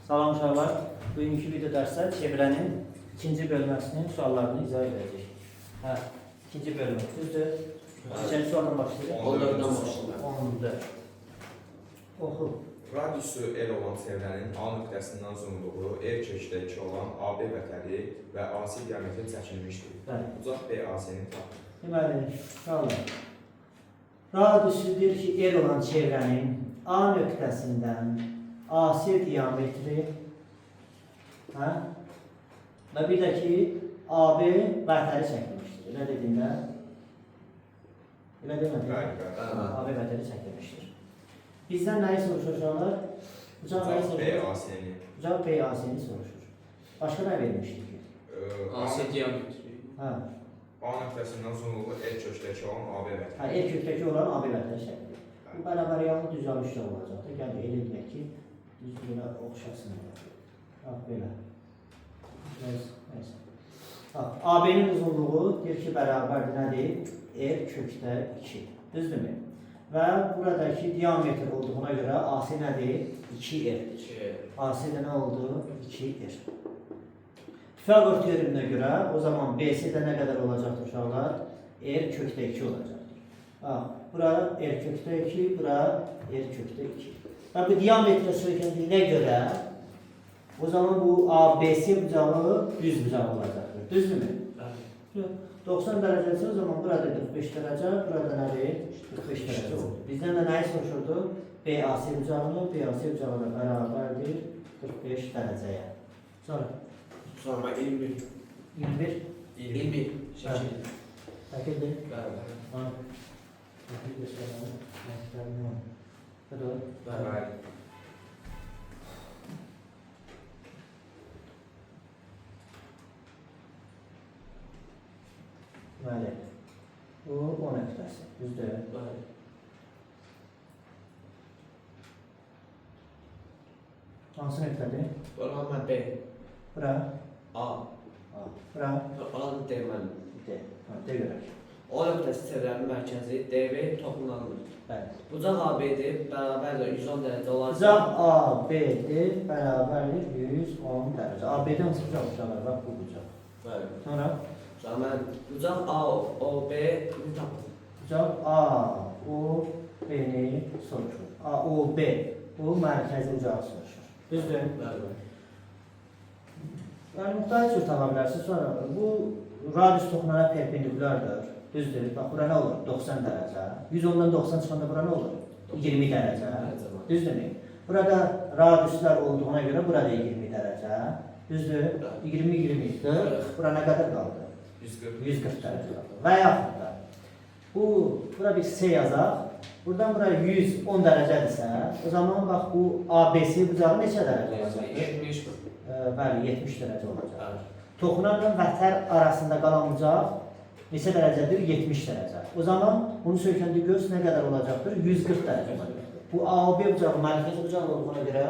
Salam uşaqlar. Bugünkü video dərsdə çevrənin ikinci bölməsinin suallarını izah edəcək. Hə, ikinci bölmə. Düzdür? Neçənci sualdan başlayırıq? 14-dən başlayırıq. 14. Oxu. Radiusu L olan çevrənin A nöqtəsindən uzunluğu R kökdəki olan AB vətəri və AC diametri çəkilmişdir. Bəli. Uzaq BAC-ni tapın. Deməli, uşaqlar. Radiusu deyir ki, R olan çevrənin A nöqtəsindən AC diametri, hə? Və bir də ki, AB vətəri çəkilmişdir. Elə dedim də? Elə demədim? Bəli. AB vətəri çəkilmişdir. Bizdən nəyi soruşur uşaqlar? Uzaq BAC-ni. Uzaq BAC-ni soruşur. Başqa nə vermişdik ki? AC diametri. Hə. A nöqtəsindən uzunluğu R kökdəki olan AB vətəri. Hə, el kökdəki olan AB vətəri çəkilir. Bu bərabər yanlı düzəlmişdə olacaqdır. Gəl elə deyək ki, düz belə oxşasın. Bax, belə. Neyse. Bax, AB-nin uzunluğu deyir ki, bərabərdir nədir? R kökdə 2. Düzdürmü? Və buradakı diametr olduğuna görə AC nədir? 2R-dir. AC də nə oldu? 2R. Pifagor teoreminə görə o zaman BC də nə qədər olacaqdır uşaqlar? R kökdə 2 olacaqdır. Bax, bura R kökdə 2, bura R kökdə 2. Və bu diametrə söykəndiyinə görə o zaman bu ABC bucağı düz bucağı olacaqdır. Düzdürmü? 90 dərəcəsi o zaman burada 45 dərəcə, burada nədir? 45 dərəcə oldu. Bizdən də nəyi soruşurdu? BAC bucağını, BAC bucağı da bərabərdir 45 dərəcəyə. Sonra 21. 21. 21. Şəkil. Şəkildir. Bəli. Ha. Şəkil göstərəm. Bəli. Bəli. Bəli. Bu 10 nöqtəsi. Düzdür? Bəli. Hansı nöqtədir? Oranı B. Bura. A. A. Bura. Oranı D mənim. D. Ha, D görək. O nöqtəsi çevrənin mərkəzi DV toxunlanmır. Bəli. Bucaq AB-dir, bərabərdir 110 dərəcə olarsa. Bucaq AB'dir, bərabərdir 110 dərəcə. AB-dən hansı bucaq uşaqlar? Bax bu bucaq. Bəli. Sonra Mən bucaq AOB-ni tapın. bucaq AOB-ni soruşur. AOB bu mərkəzi bucağı soruşur. Düzdür? Bəli. Yəni müxtəlif cür tapa bilərsiniz. Sonra bu radius toxunana perpendikulardır. Düzdür? Bax bura nə olur? 90 dərəcə. 110-dan 90 çıxanda bura nə olur? 20 dərəcə. Düzdürmü? Burada radiuslar olduğuna görə burada 20 dərəcə. Düzdür? 20, 20, 40. Bura nə qədər qaldı? 140 dərəcə qaldı. Və yaxud da bura bir C yazaq. Buradan bura 110 dərəcədirsə, o zaman bax bu ABC bucağı neçə dərəcə olacaqdır? 70. Bəli, 70 dərəcə olacaq. Toxunanla vətər arasında qalan bucaq neçə dərəcədir? 70 dərəcə. O zaman bunu söykəndə göz nə qədər olacaqdır? 140 dərəcə olacaqdır. Bu AOB bucağı mərkəzi bucaq olduğuna görə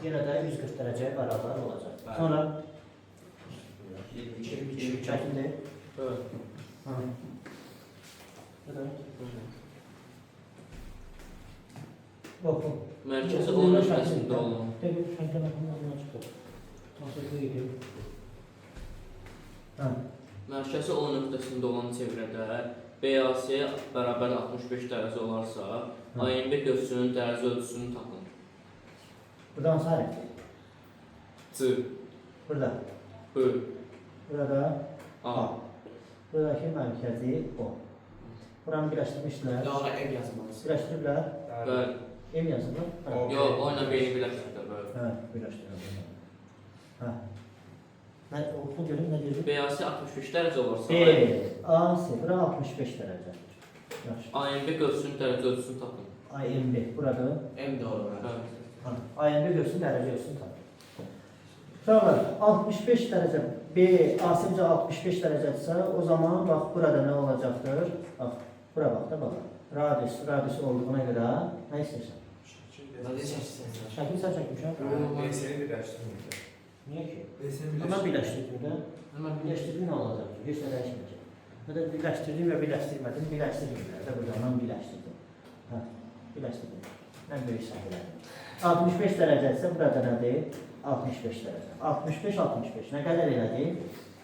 yenə də 140 dərəcəyə bərabər olacaq. Sonra 22 çəkildi. Oxu. Mərkəzi O nöqtəsində olan. Mərkəzi O nöqtəsində olan çevrədə BAC bərabər 65 dərəcə olarsa, AMB qövsünün dərəcə ölçüsünü tapın. Buradan hansı hərfdir? C, Burada. B, Burada A. Buradakı mərkəzi O. Buranı birləşdirmişlər. Ora M yazmalısın. Birləşdiriblər. Bəli. M yazılır. Yox, o ilə B-ni birləşdirdik. Bəli. Hə, birləşdiriblər. Hə. Mən oxu görüm nə deyir? BAC 65 dərəcə olarsa, AC, bura 65 dərəcədir. Yaxşı. AMB qövsünün dərəcə ölçüsünü tapın. IMB burada. M də olur. Hə. IMB görsün, dərəcə görsün tabii. Sonra 65 dərəcə B, AC bucağı 65 dərəcədirsə, o zaman bax burada nə olacaqdır? Bax, bura bax da bax. Radius olduğuna görə nə istəyirsən? Şəkil sən çəkmişəm. BC-ni birləşdirməyəcək. Niyə ki? Mən birləşdirdim də. Mən birləşdirdim nə olacaq ki? Heç nə dəyişməyəcək. Ya da birləşdirdim və birləşdirmədim. Birləşdirdim də burada mən birləşdirdim. Hə, birləşdirdim. Mən böyük səhv elədim. 65 dərəcə isə burada nədir? 65 dərəcə. 65, 65. Nə qədər elədi?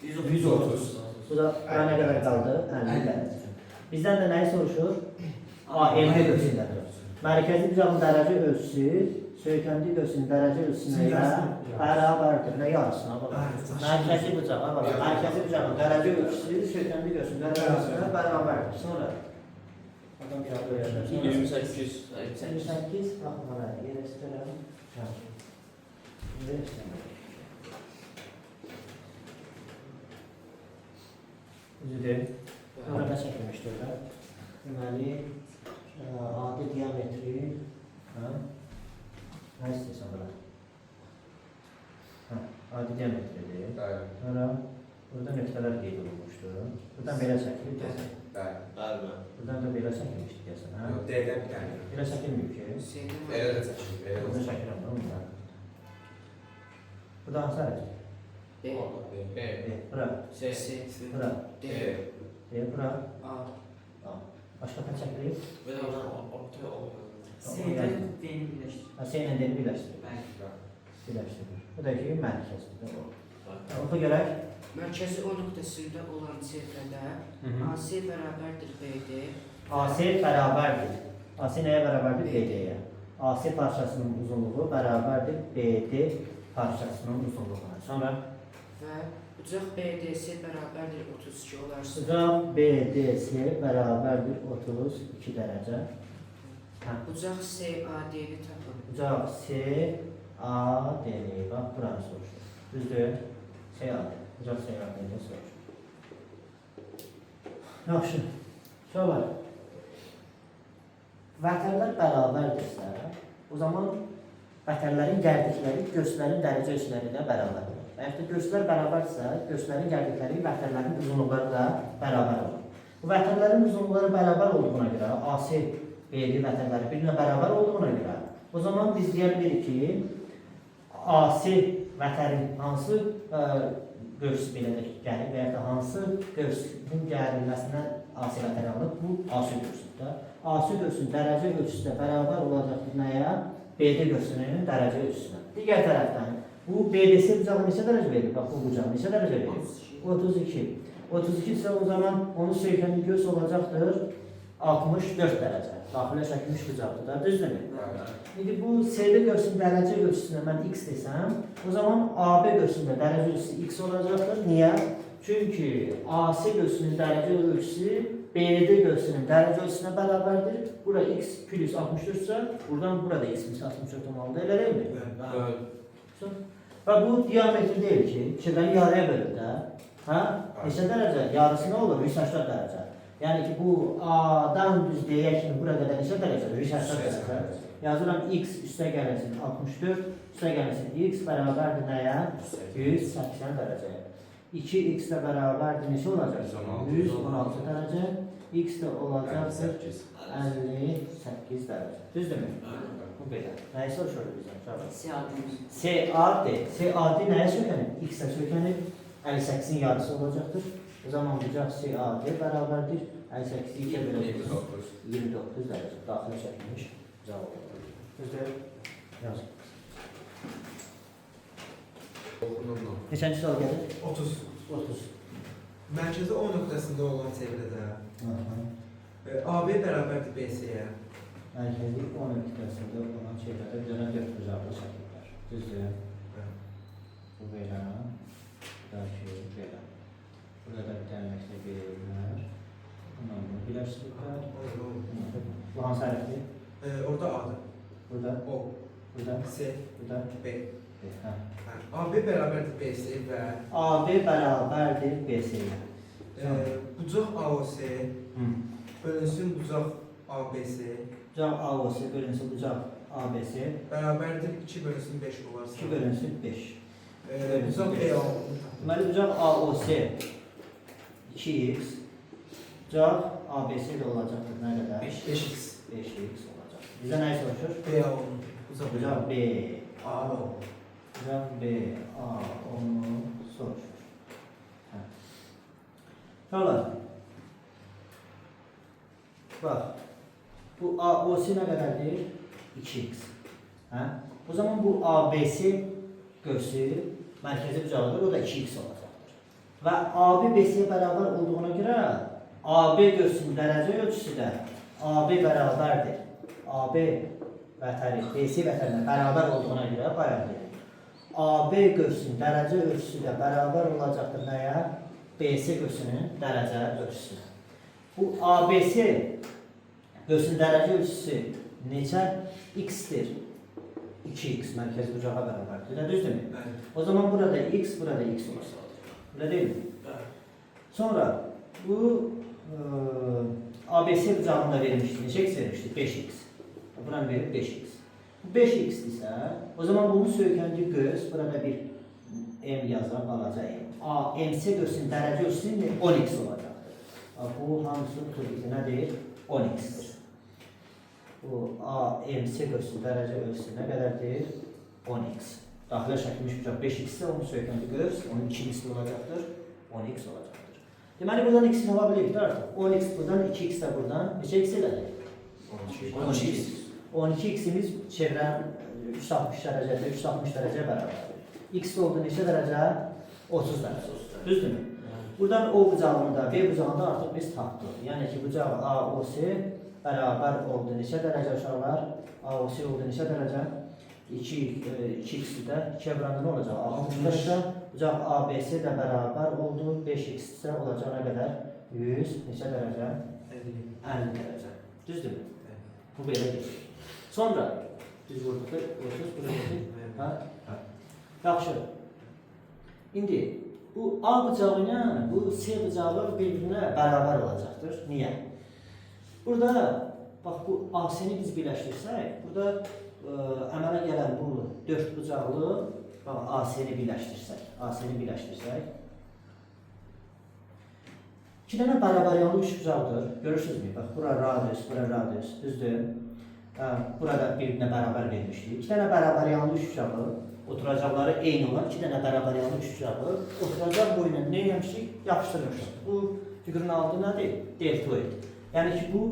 130. Bu da bura nə qədər qaldı? 50 dərəcə. Bizdən də nəyi soruşur? AMD ölçüsündədir. Mərkəzi bucağın dərəcə ölçüsü söykəndiyi ölçüsünün dərəcə ölçüsünə ilə bərabərdir. Nə yarısına baxın. Mərkəzi bucağa baxın. Mərkəzi bucağın dərəcə ölçüsü söykəndiyi ölçüsünün dərəcə ölçüsünə bərabərdir. Sonra adam cavab verir. 28. 28 baxmalı. Yerə istəyirəm. Yerə istəyirəm. Üzüdür. Orada çəkilmişdir də. Deməli, adi diametri, nə istəyirsən bura? Adi diametridir. Bəli. Sonra burada nöqtələr qeyd olunmuşdur. Buradan belə çəkilir deyəsən. Bəli. Buradan da belə çəkilmişdir deyəsən. Yox, D-dən bir dənə. Belə çəkilməyib ki. Elə də çəkilir. Elə Burada də çəkirəm da ondan. Burada hansı hərəcək? B. Bura. C. Bura. D. Bura. A. Başqa tə çəkilir? Və ortaya olur. C-dən deni birləşdirir. Birləşdirir. Bu da ki, mərkəzdir. Oxu görək. Mərkəzi O nöqtəsində olan çevrədə AC bərabərdir BD. AC bərabərdir. AC nəyə bərabərdir? BD-yə. AC parçasının uzunluğu bərabərdir BD parçasının uzunluğuna. Sonra Və bucaq BDC bərabərdir 32 olarsa. bucaq BDC bərabərdir 32 dərəcə. Bucaq CAD-ni tapın. Bucaq CAD-ni, bax buranı soruşur. Düzdür? CAD. Bucaq CAD-ni soruşur. Yaxşı. Sonra vətərlər bərabərdirsə, o zaman vətərlərin gərdikləri göstərin dərəcə ölçüləri də bərabərdir. Əgər göstər bərabərsə, göstərin gəldikləri vətərlərin uzunluqları da bərabər olur. Bu vətərlərin uzunluqları bərabər olduğuna görə, AC BD vətərləri bir-birinə bərabər olduğuna görə, o zaman biz deyə bilirik ki, AC vətərin hansı qövs belə də gəlir və ya da hansı qövsün gərilməsindən AC vətəri alınır, bu AC qövsüdür. AC qövsünün dərəcə ölçüsü də bərabər olacaqdır nəyə? BD qövsünün dərəcə ölçüsünə. Digər tərəfdən, bu BDC bucağı neçə dərəcə verir? Bax, bu bucağı neçə dərəcə verir? 32. 32 isə o zaman onun söykənli göz olacaqdır 64 dərəcə. Daxilə çəkilmiş bucaqdır da, düzdürmü? İndi bu CD qövsünün dərəcə ölçüsünə mən X desəm, o zaman AB qövsünün dərəcə ölçüsü X olacaqdır. Niyə? Çünki AC qövsünün dərəcə ölçüsü BD qövsünün dərəcə ölçüsünə bərabərdir. Bura X plus 64 isə, buradan burada X plus 64 olmalıdır. Elə deyilmi? Və bu diametri deyil ki, fikirləri yarıya bölür də. Neçə dərəcə? Yarısı nə olur? 180 dərəcə. Yəni ki, bu A-dan düz deyək kimi bura qədər neçə dərəcədir? 180 dərəcə. Yazıram X üstə gələcək 64, üstə gələcək X bərabərdir nəyə? 180 dərəcəyə. 2X də bərabərdir neçə olacaq? 116 dərəcə. X də olacaqdır 58 dərəcə. Düzdürmü? Bu belə. Nəyi soruşuyoruz bizdən? CAD nəyə söykənir? X-ə söykənir. 58'in yarısı olacaktır. O zaman bucaq CAD bərabərdir. 58'i 2'ye böləcək. 29 dərəcə. Daxilə çəkilmiş bucaq olur. Düzdür? Yazın. Neçənci sual gəlir? 30. 30. Mərkəzi O nöqtəsində olan çevrədə AB bərabərdir BC-yə. Mərkəzi 10 nöqtəsində olan çevrədə dönə 4 bucaqlı çəkirlər. Düzdür? Bu belə. Belki belə. Burada da bir tane məktəb verirlər. Bundan bunu birləşdirirlər. Bu hansı hərfdir? Orada A-dır. Burada. O. Burada. C. Burada. B. Hə. AB bərabərdir BC və AB bərabərdir BC-yə. bucaq AOC bölünsün bucaq ABC Bucaq AOC bölünsün bucaq ABC bərabərdir 2 bölünsün 5 olarsa. 2 bölünsün 5. Bucaq BO. Deməli bucaq AOC 2x, bucaq ABC də olacaqdır nə qədər? 5x. 5x olacaq. Bizə nə soruşur? BO. Bucaq B, AO. bucaq B, A onu soruşur. Sonra bax, bu AOC nə qədərdir? 2x. Hə? O zaman bu ABC qövsü mərkəzi bucaqlıdır, o da 2x olacaqdır. Və AB BC-yə bərabər olduğuna görə AB qövsünün dərəcə ölçüsü də AB bərabərdir. AB vətəri BC vətərinə bərabər olduğuna görə bayaq dedik. AB qövsünün dərəcə ölçüsü də bərabər olacaqdır nəyə? BC qövsünün dərəcə ölçüsü. Bu ABC qövsünün dərəcə ölçüsü neçə? X-dir. 2x mərkəzi bucağa bərabərdir. Düzdürmü? Bəli. O zaman burada x, burada x olacaq. Öyle değil mi? Bəli. Sonra bu ABC bucağında verilmişti. Neçə x vermişdi? 5x. Buranı verib 5x. Bu 5x ise o zaman bunun söykəndiyi göz burada bir m yazar, balaca m. MC görsün dərəcə ölçüsü 10x olacaqdır. Bu hamısı tutuyor. Nədir? 10x'dir. Bu MC görsün dərəcə ölçüsü nə qədərdir? 10x. Daxilə çəkilmiş bucaq 5x ise onun söykəndiyi göz, onun 2x olacaqdır. 10x olacaqdır. Deməli buradan x-in ola bilir artıq. 10x buradan, 2x də buradan. Neçə x elədi? 12x. 12x'imiz çevrən 360 dərəcədə, 360 dərəcə bərabərdir. X oldu neçə dərəcə? 30 dərəcə. Düzdürmü? Buradan O bucağını da, B bucağını da artıq biz tapdıq. Yəni ki, bucaq AOC bərabər oldu neçə dərəcə uşaqlar? AOC oldu neçə dərəcə? 2x-i də 2-yə vuranda nə olacaq? 60 dərəcə. Bucaq ABC də bərabər oldu. 5x isə olacaq nə qədər? 100 neçə dərəcə? 50 dərəcə. Düzdürmü? Bu belə gedir. Sonra düz vurduq, 30 buraya. Hə? Yaxşı. İndi bu A bucağı ilə bu C bucağı bir-birinə bərabər olacaqdır. Niyə? Burada bax bu AC-ni biz birləşdirsək, burada əmələ gələn bu 4 bucaqlı AC-ni birləşdirsək, 2 dənə bərabər yanlı 3 bucaqdır. Görürsünüzmü? Bax bura radius, düzdür? Burada bir-birinə bərabər vermişdik. 2 dənə bərabər yanlı 3 bucağı oturacaqları eyni olan 2 dənə bərabər yanlı 3 bucağı oturacaq boyuna nə etmişik? Yapışdırmışıq. Bu figürün adı nədir? Deltoid. Yəni ki, bu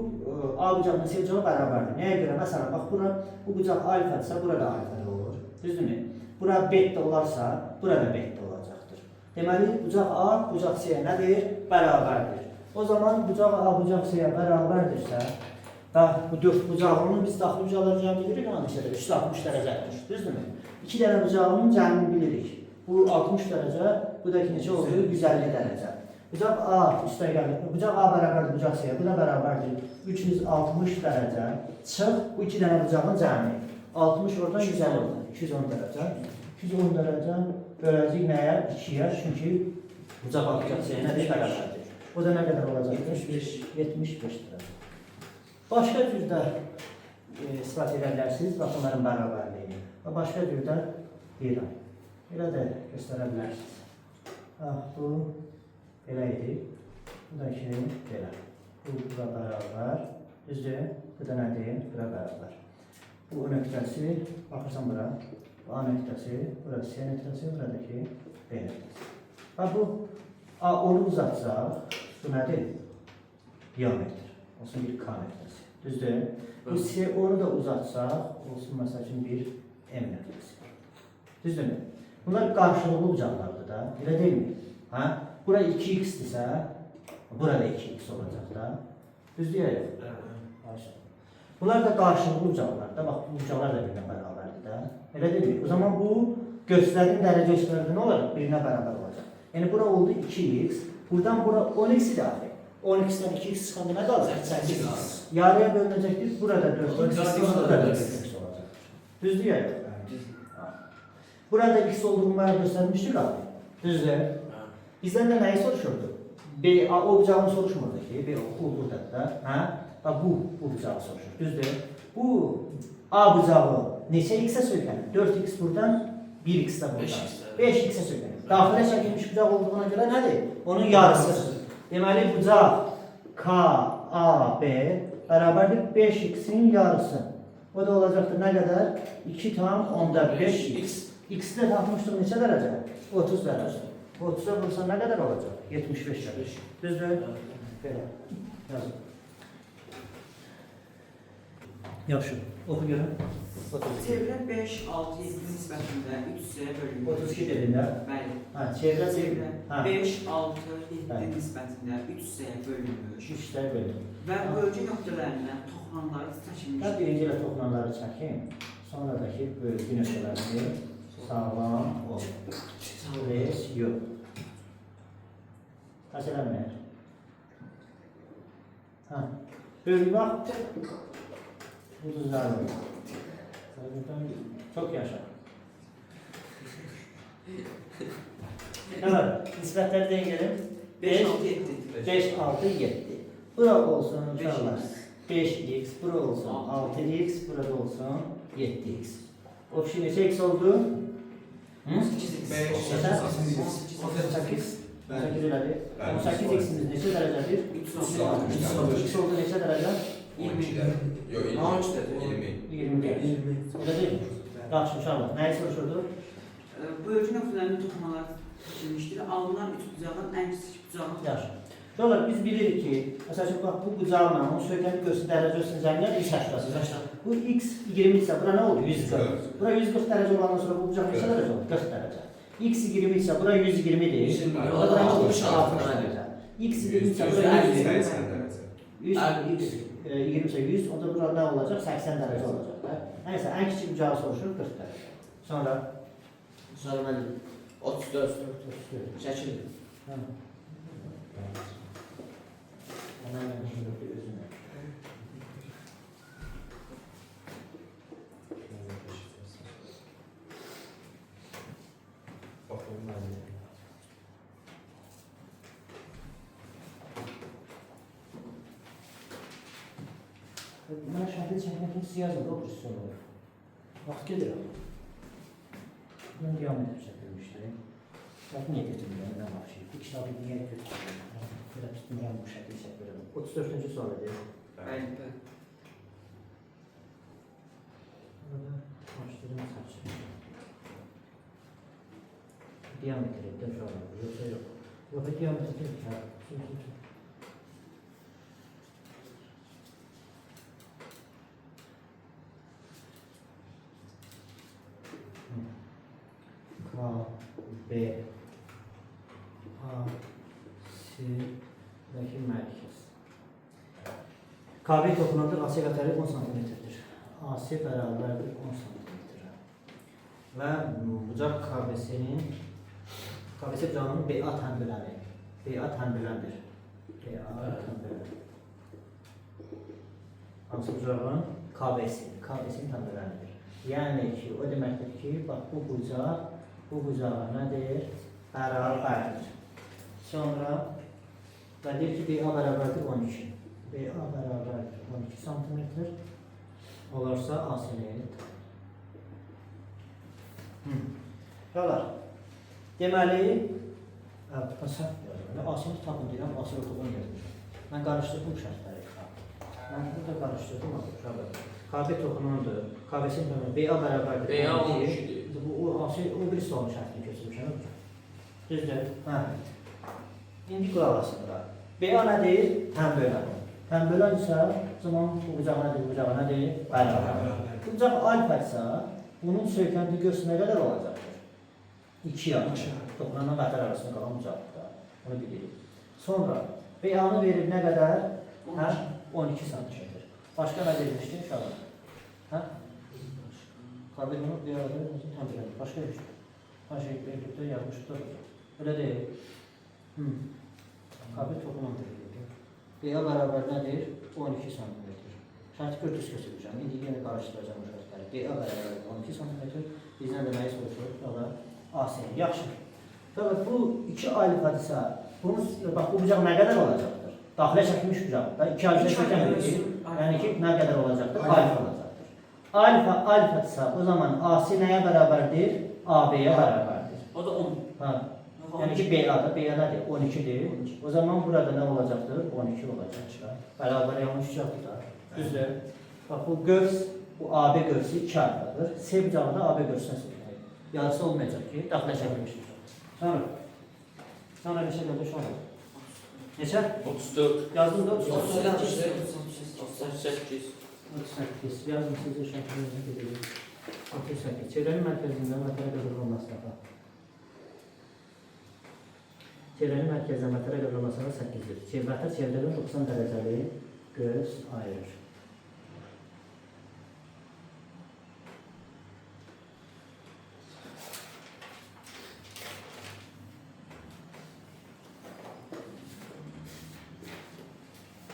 A bucağının C bucağı bərabərdir. Nəyə görə? Məsələn, bax, bu bucaq alfa-dırsa, burada alfa olur. Düzdürmü? Bura beta olarsa, burada beta olacaqdır. Deməli, bucaq A, bucaq C-yə nədir? Bərabərdir. O zaman bucaq A, bucaq C-yə bərabərdirsə, və bu 4 bucağını biz daxili bucaqları bilirik, hangisədə? 360 dərəcədir. Düzdürmü? 2 dənə bucağının cəmini bilirik. Bu 60 dərəcə, bu da ki, necə olur? 150 dərəcə. Bucaq A üstə gəlir. Bucaq A bərabərdir bucaq C-yə. Bu da bərabərdir. 360 dərəcə. Çıx bu 2 dənə bucağın cəmi. 60 oradan 150 oradan. 210 dərəcə. 210 dərəcə böləcək nəyə? 2-yə. Çünki bucaq A bucaq C-yə nədir? Bərabərdir. O da nə qədər olacaqdır? 75 dərəcə. Başqa cürdə ispat edərlərsiniz. Baxın, onların bərabərliyini. Və başqa cürdə deyirəm. Elə də göstərə bilərsiniz. Bu belə idi. Bu da ki, belə. Bu bura bərabər. Düzdür? Bu da nədir? Bura bərabər. Bu nöqtəsi, baxırsan bura. Bu A nöqtəsi, bura C nöqtəsi, buradakı B nöqtəsi. Və bu onu uzatsaq, bu nədir? Diametr. Olsun bir K nöqtəsi. Düzdür? Bu C onu da uzatsaq, olsun məsəl üçün bir M nöqtəsi. Düzdürmü? Bunlar qarşılıqlı bucaqlardır da. Elə deyilmi? Hə? Bura 2x-dirsə, burada 2x olacaq da. Düzdür ya? Bunlar da qarşılıqlı bucaqlar da. Bax, bu bucaqlar da birinə bərabərdir də. Elə deyilmi? O zaman bu göstərin dərəcə ölçüləri nə olaraq birinə bərabər olacaq. Yəni, bura oldu 2x. Buradan bura 10x daxil. 10x-dən 2x çıxanda nə qalacaq? 8x. Yarıya bölünəcəkdir. Burada 4x, burada 4x olacaq. Düzdür ya? Burada x olduğunu mənə göstərmişdik abi. Düzdür? Bizdən də nəyi soruşurdu? O bucağını soruşmurdu ki, bu buradadır da. Hə? Bu bucağı soruşur. Düzdür? Bu A bucağı neçə x-ə söykənir? 4x buradan, 1x də buradan. 5x-ə söykənir. Daxilə çəkilmiş bucaq olduğuna görə nədir? Onun yarısı. Deməli, bucaq K, A, B bərabərdir 5x-in yarısı. O da olacaqdır nə qədər? 2 tam onda 5x. X-də tapmışdıq neçə dərəcə? 30 dərəcə. 30'a vursan nə qədər olacaq? 75 dərəcə. Düzdür? Belə. Yazın. Yaxşı. Oxu görüm. 32. Çevrə 5, 6, 7 nisbətində 3 hissəyə bölünmüş. 32 dedin də. Bəli. Hə, çevrə Çevrə hə. 5, 6, 7 Bəli. nisbətində 3 hissəyə bölünmüş. 3 hissəyə bölün. Və bölgü nöqtələrindən toxunanları Mən çəkilmişdir. birinci ilə toxunanları çəkim. Sonradakı bölgü nöqtələrini sağlam ol. Res yox. Məsələn, hə. Bölgü bax. Ulduzlar var. Çok yaşa. Ne var? Nispetleri dengelim. 5, 6, 7. 5, 6, 7. Bura olsun Beş inşallah. X. 5x, bura olsun Altı. 6x, burada olsun 7x. O şimdi neçə x oldu? Hı? 18x. 5, 18. 18 elədi. Bəli. 18 x'imiz neçə dərəcədir? 360. X oldu neçə dərəcə? 12'de. Yok 20. Ağaç dedi. 20 dərəcə. 20. Öyle değil mi? Yaxşı, inşallah. Nəyi soruşurdu? Bölgü nöqtələrinin toxunmaları çəkilmişdir. Alınan 3 bucağın ən kiçik bucağın Yaxşı. Sonra biz bilirik ki, məsələn, bax, bu bucaqla onun söykənib göstərir, dərəcə göstərir, zəmilər x həşrası. Bu x 20 isə, bura nə oldu? 140. Bura 140 dərəcə olandan sonra bu bucaq neçə dərəcə oldu? 40 dərəcə. X 20 isə, bura 120-dir. 120. Bura 60 dərəcə. X 20 isə, bura 120. 80 derece. 100, x 20 isə 100, onda bura nə olacaq? 80 dərəcə olacaq. Da. Nəysə, ən kiçik bucağı soruşur, 40 dərəcə. Sonra? Sonra mən 34 çəkildim. Hə. Hemen şimdi bir özüne. Bakalım ben de. Ben şahit çekmek için yazılı o pozisyon olur. Vakit gelir ama. Ben diyametre çekilmişti. Bakın niye getirmiyorum ben başlayayım. İki şahit niye getirmiyorum? Böyle tutmuyorum bu şekilde çekiyorum. 34. soru diyor. Bəli, bəli. Burada başlayalım saçı. Diyametre ettim şu an. Yoksa yok. Yok diyametre ettim. K, B, A, C'deki merkez. KB toxunandır, AC qətəri 10 cm-dir. AC bərabərdir 10 cm. Və bucaq KBC-nin KBC bucağının BA tənbiləni. BA tənbiləndir. BA tənbilən. Hansı bucağın? KBC-nin tənbilənidir. Yəni ki, o deməkdir ki, bax bu bucağa nədir? Bərabərdir. Sonra və deyir ki, BA bərabərdir 12. BA bərabərdir 12 cm. Olarsa AC-nin Qalar. Deməli, AC-ni tapın deyirəm, AC-ni tapın yazmışam. Mən qarışdırdım şərtləri. Mən burada qarışdırdım, uşaqlar. KB toxunandır, KBC-nin toxunandır, BA bərabərdir. BA 12-dir. Bu AC, o bir sualın şərtini götürmüşəm. Düzdür? Hə. İndi qulaq asın bura. BA nədir? Tənbölən. Tənbölən isə, zaman bu bucaq nədir, bu bucaq nədir? Bərabər. Bu bucaq alfa isə, bunun söykəndiyi göğsü nə qədər olacaqdır? 2 yaş. Toxunanan qətər arasında qalan bucaqdır. Onu bilirik. Sonra, BA-nı verib nə qədər? Hə? 12 cm. Başqa nə verilmişdi inşallah? Hə? Qabir bunu bir arada tənbirlədir. Başqa bir şey. Her şey Beyrut'ta yazmışdır. Öyle değil. Qabir toxunandır. BA bərabər nədir? 12 cm. Şərti qırtız götürəcəm. İndi yenə qarışdıracağım şərtləri. BA bərabər 12 cm. Bizdən də nəyi soruşuruq? Sonra AC. Yaxşı. Sonra bu iki alifadisa, bax bu bucaq nə qədər olacaqdır? Daxilə çəkilmiş bucaqdır. 2 alifə çəkəmirik. Yəni ki, nə qədər olacaqdır? Alfa olacaqdır. Alfadisa o zaman AC nəyə bərabərdir? AB-yə bərabərdir. O da 10. Ha. Yəni ki, BA-da, BA-dadır, 12-dir. O zaman burada nə olacaqdır? 12 olacaqdır. Bərabər yanlış çıxacaqdır da. Düzdür. Bax, bu qövs, bu AB qövsü 2 alfadır. C bucağı da AB qövsünə sürülür. Yarısı olmayacaq ki, daxilə çəkilmişdir. Sonra neçə qədər şu an? Neçə? 34. Yazdın da 38. 38. Yazın sizin şəklinizi gedirək. 38. Çevrənin mərkəzindən vətənə qədər olmasına bax. Çevrənin mərkəzindən vətənə qədər olmasına 8-dir. Vətən çevrədən 90 dərəcəli göz ayırır.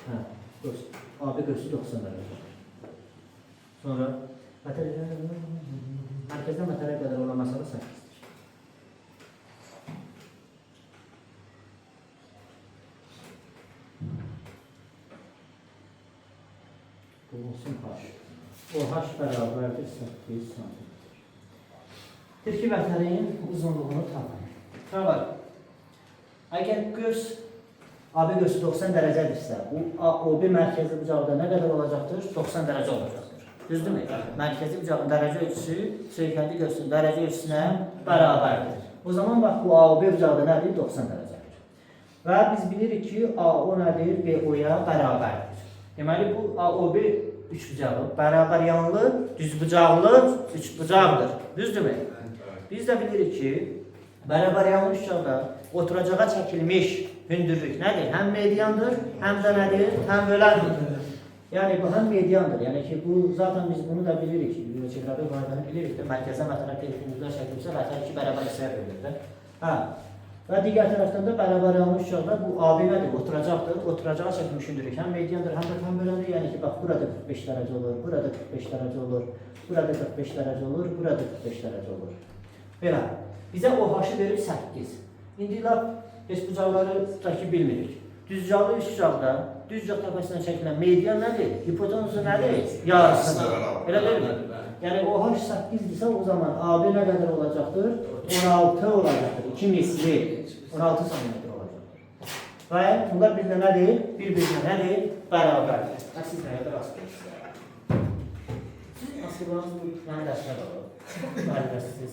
Hə, göz. AB göğsü 90 dərəcə. Sonra mərkəzdən vətənə qədər olan məsələ 8-dir. Bu olsun H. O H bərabərdir 8 cm. Deyir ki, vətənin uzunluğunu tapın. Şuralar. Əgər göz AB göğsü 90 dərəcədirsə, bu OB mərkəzi bucaqda nə qədər olacaqdır? 90 dərəcə olacaqdır. Düzdürmü? Mərkəzi bucağın dərəcə ölçüsü söykəndi göğsünün dərəcə ölçüsünə bərabərdir. O zaman bax, bu AOB bucaqda nədir? 90 dərəcədir. Və biz bilirik ki, AO nədir? BO-ya bərabərdir. Deməli, bu AOB üçbucağı bərabər yanlı, düzbucaqlı üçbucaqdır. Düzdürmü? Biz də bilirik ki, bərabər yanlı üçbucaqda oturacağa çəkilmiş hündürlük nədir? Həm mediandır, həm də nədir? Həm böləndir. Yəni bu həm mediandır. Yəni ki, bu zaten biz bunu da bilirik ki, çevrədə qaydanı bilirik də, mərkəzdən vətənə telefimizdə çəkilsə, vətən 2 bərabər hissəyə bölünür. Hə. Və digər tərəfdən də bərabər yanlı üçbucaqda bu AB nədir? Oturacaqdır. Oturacağa çəkilmiş hündürlük həm mediandır, həm də həm böləndir. Yəni ki, bax, burada 45 dərəcə olur, burada 45 dərəcə olur, burada 45 dərəcə olur, burada 45 dərəcə olur. Belə. Bizə o H-ı verir 8. İndi biz bucaqları tutaq bilmirik. Düzbucaqlı üçbucaqda, düzbucaq təpəsindən çəkilən median nədir? Hipotenuzu nədir? Yarısıdır. Elə deyilmi? Yəni o H 8-dirsə, o zaman AB nə qədər olacaqdır? 16 olacaqdır. 2 misli 16 cm olacaqdır. Və bunlar bir-birinə nədir? Bir-birinə nədir? Bərabərdir. Siz nəyə də rast edirsiniz? Siz aslında bu mənə dərslər olur. Müəlliməsiz.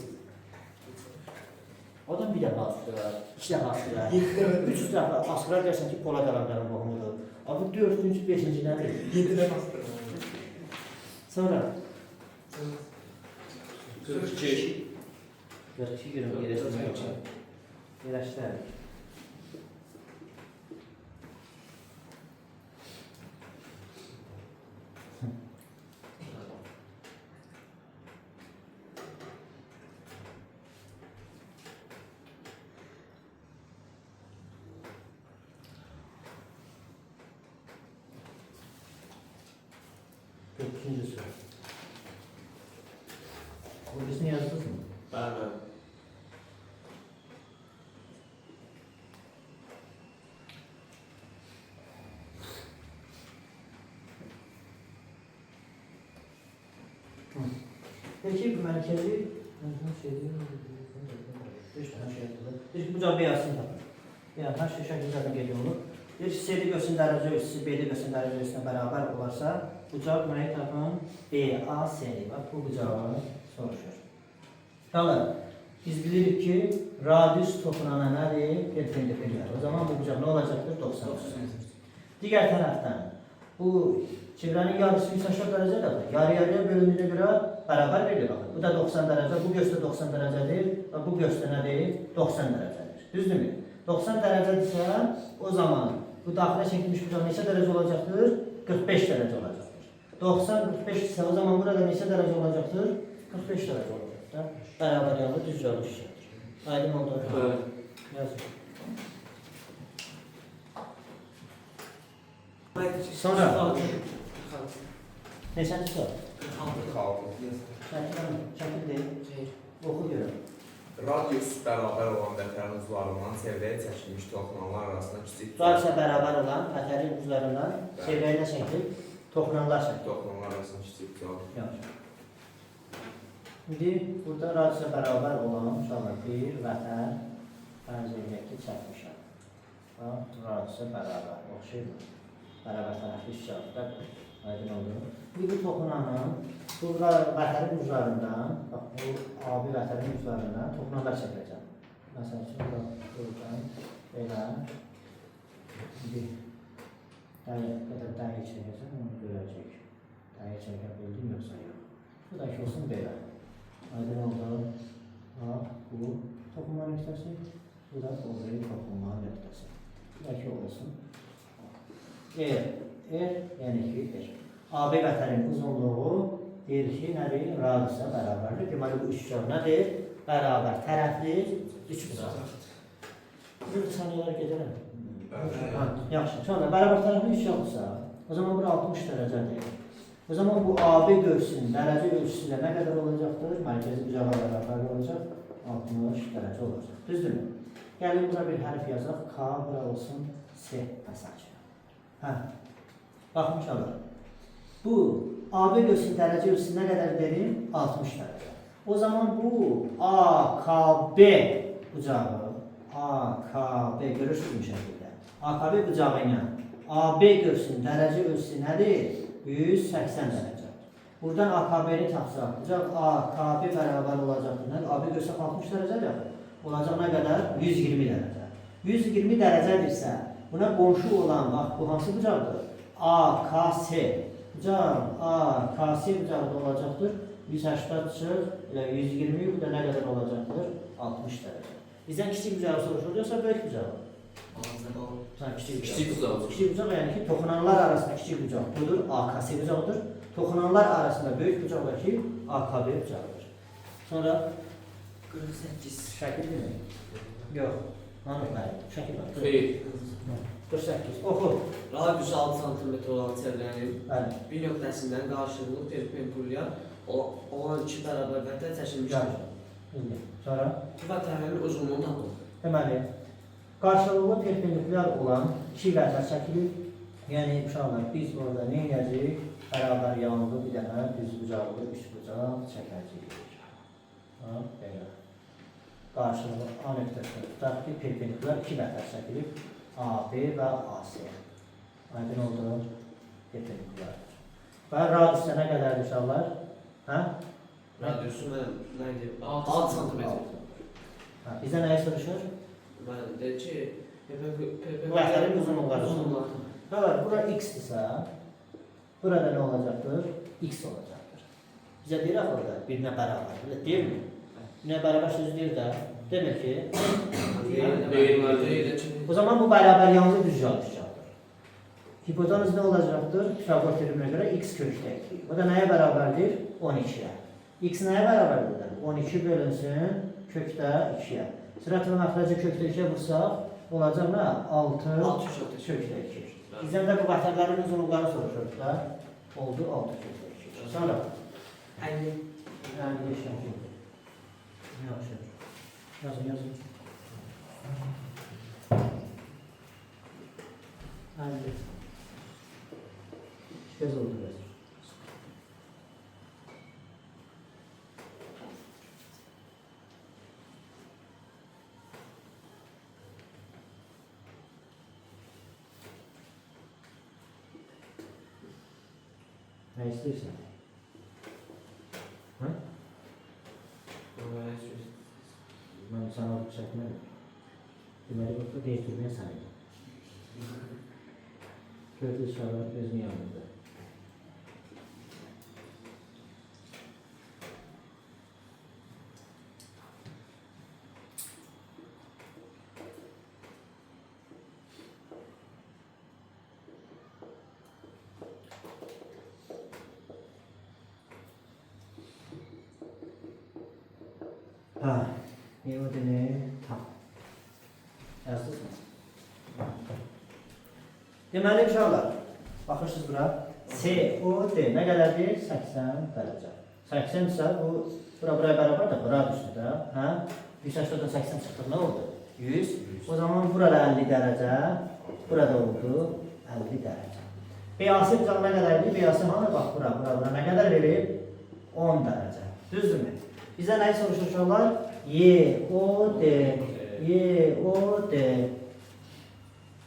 Adam bir dəfə astırar, 2 dəfə astırar, 300 dəfə astırar, dersən ki, Polad Alamqanın qohumudur. Abi 4-cü, 5-ci nədir? 7 dəfə astıram. Sonra? 42. 42 görüm, yerləşdirək. İkinci soru. Öncesini yazdınız mı? Bəli. Peki mərkəzi bucaq beyazını tapın. Yəni, hər şey şəkillərdə qeyd olunur. Bir C-li göğsün dərəcə ölçüsü B-li göğsün dərəcə ölçüsünə bərabər olarsa, bucaq nəyi tapın? BAC-ni. Bax, bu bucağı soruşur. Qalır. Biz bilirik ki, radius toxunana nədir? Perpendikulär. O zaman bu bucaq nə olacaqdır? 90. Digər tərəfdən, bu çevrənin yarısı 180 dərəcədir. Yarı-yarıya bölündüyünə görə bərabər verilir. Baxın, bu da 90 dərəcə, bu göz də 90 dərəcədir və bu göz də nədir? 90 dərəcədir. Düzdürmü? 90 dərəcədirsə, o zaman bu daxilə çəkilmiş bucaq neçə dərəcə olacaqdır? 45 dərəcə olacaqdır. 90-45 isə o zaman burada neçə dərəcə olacaqdır? 45 dərəcə olacaqdır. Bərabər yanlı düzgahlı şəkildir. Aydın oldu. Yazın. Sonra neçənci soru? 46. Şəkil deyil. Oxu görüm. Radius bərabər olan vətənin uzlarından çevrəyə çəkilmiş toxunanlar arasında kiçik Radiusa bərabər olan vətənin uzlarından çevrəyə nə çəkil? Toxunanlar çəkil. toxunanlar arasında kiçik çoğal. Yaxşı. İndi burada radiusa bərabər olan uşaqlar bir vətən bənzəyiyyəki çəkmişəm. Radiusa bərabər. Oxşayır. Bərabər tərəfli şəkildə aydın oldu. Bu toxunanın bu vətənin uzlarından, bax bu AB vətənin uzlarından toxunanlar çəkiləcəm. Məsəl üçün, buradan belə bir qədər dəqiq çəkəcəm, onu görəcək. Hayır çəkə bildim yoxsa yox. Bu da ki olsun belə. Aydın oldu. Ha, bu toxunma nöqtəsi. Bu da o biri toxunma nöqtəsi. Bu da ki olsun. Yəni ki, AB vətənin uzunluğu deyir ki, nədir? Radiusa bərabərdir. Deməli, bu üçgen nədir? Bərabər tərəfli üçbucaq. Bir saniyələr gedirəm. Yaxşı. Sonra bərabər tərəfli üçgendirsə, o zaman bura 60 dərəcədir. O zaman bu AB görsün, dərəcə ölçüsü ilə nə qədər olacaqdır? Mərkəzi bucağa bərabər olacaq. 60 dərəcə olacaq. Düzdürmü? Gəlin bura bir hərf yazaq. K bura olsun S məsəlçə. Hə. Baxın uşaqlar. Bu AB görsün, dərəcə ölçüsü nə qədər dedim? 60 dərəcə. O zaman bu AKB bucağı, AKB görürsünüz bu şəkildə. AKB bucağı ilə AB görsün, dərəcə ölçüsü nədir? 180 dərəcə. Buradan AKB-ni tapsaq, bucaq AKB bərabər olacaqdır. AB görsək 60 dərəcədir. Olacaq nə qədər? 120 dərəcə. 120 dərəcədirsə, buna qonşu olan, bax, bu hansı bucaqdır? AKS. Bucaq AKS bucağı da olacaqdır. 180 çıxır, elə 120, bu da nə qədər olacaqdır? 60 dərəcə. Bizdən kiçik bucağı soruşur, yoxsa böyük bucağı? Kiçik bucaq. Kiçik bucaq yəni ki, toxunanlar arasında kiçik bucaq budur, AKS bucaqdır. Toxunanlar arasında böyük bucaqdakı AKB bucaqdır. Sonra 48. şəkil demək? Yox. Hanım bəli, şəkil var. Xeyr. 48. Oxu. Radius 6 sm olan çevrənin Bəli. bir nöqtəsindən qarşılıqlı perpendikulya olan iki bərabər vətən çəkilmişdir. Yaxşı. Sonra Bu vətənin uzunluğunu tapın. deməli, qarşılıqlı perpendikulyar olan iki vətən çəkilir. Yəni uşaqlar biz orada nə edəcəyik? Bərabər yanlı bir dənə düz bucaqlı üç bucaq çəkəcəyik. Ha, belə. Qarşılıqlı A nöqtəsində tutaq ki, perpendikulyar iki vətən çəkilir. AB və AC. Aydın oldu. Perpendikulyardır. Və radiusa nə qədərdir uşaqlar? Hə? Radiusu nə idi? 6 6 sm. Hə, bizdə nəyi soruşur? Mən deyir ki, Bu vətənin uzunluqları. Hə, bura x-dirsə, burada nə olacaqdır? X olacaqdır. Bizə deyir axı orada birinə bərabər. Deyil mi? Birinə bərabər sözü deyir də. Demək ki, deyir ki, o zaman bu bərabər yanlı düzgün düşəcəkdir. Hipotenuz nə olacaqdır? Pifagor teoreminə görə x kökdə 2. O da nəyə bərabərdir? 12-yə. X nəyə bərabərdir? 12 bölünsün kökdə 2-yə. Sürətlə məxrəcə kökdə 2-yə vursaq, olacaq nə? 6 kökdə 2. Bizdən də bu vətənlərin uzunluqlarını soruşuruq da. Oldu 6 kökdə 2. Sonra? 50. Yəni, yaşayın. Yaxşı. Yazın, yazın. Hadi. Göz oldu biraz. Ne istiyorsan? Hı? Ben sana çekmedim. Deməli, bu değiştirmeye sahip. Gördüğü şahlar özünün yanında. Ha, ne o ne? Tam. Yazdınız mı? Deməli uşaqlar, baxırsınız bura. COD nə qədərdir? 80 dərəcə. 80 isə bu buraya bərabər də bura düşdü də. Hə? 180-dən 80 çıxdı, nə oldu? 100. O zaman burada 50 dərəcə, burada oldu 50 dərəcə. BAC bucağı nə qədərdir? BAC hanı? Bax bura nə qədər verir? 10 dərəcə. Düzdürmü? Bizə nəyi soruşur uşaqlar? YOD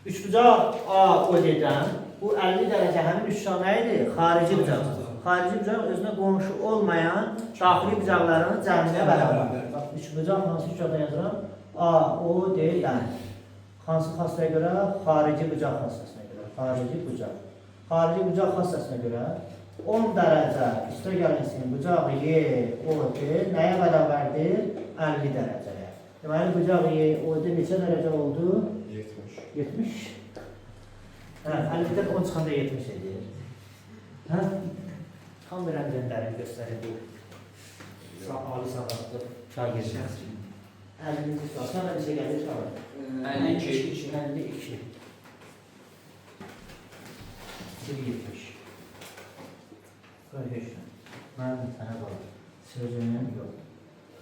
üçbucaq AOD-dən bu 50 dərəcə həmin üçbucaq nə idi? Xarici bucaqdır. Xarici bucaq özünə qonşu olmayan daxili bucaqların cəminə bərabərdir. Bax, üçbucaq hansı bucaqda yazıram? AOD-dən. Hansı xassəyə görə? Xarici bucaq xassəsinə görə. Xarici bucaq. Xarici bucaq xassəsinə görə 10 dərəcə üstəgəlsin bucaq YOD nəyə bərabərdir? 50 dərəcəyə. Deməli, bucaq YOD neçə dərəcə oldu? 70. 70. Hə, 50-dən 10 çıxanda 70 edir. Hə? Kameranı göndərin, göstərin bu. Ali sabahdır. Şagird. 50-ci sual. Sonra neçə gəlir şagird? 52. 52. 70. Arkadaşlar, mən sənə qalır. Sözünün yox.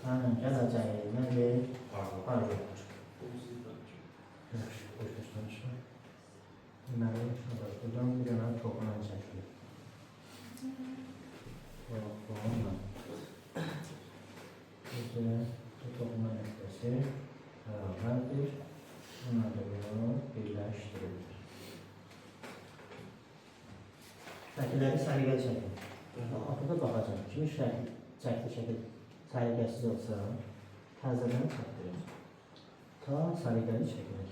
Mənim gələcəyim nədir? Var yoxdur. Başlaşmışlar. Deməli, buradan bir dənə toxunan çəkilir. Toxunan. Bu toxunan nöqtəsi bərabərdir. Bunlar da bunu birləşdirilir. Şəkilləri səliqəli çəkin. Altında baxacaq. Kimi çəkli şəkil səliqəsiz olsa, təzədən çəkdirir. Ta səliqəli çəkilir.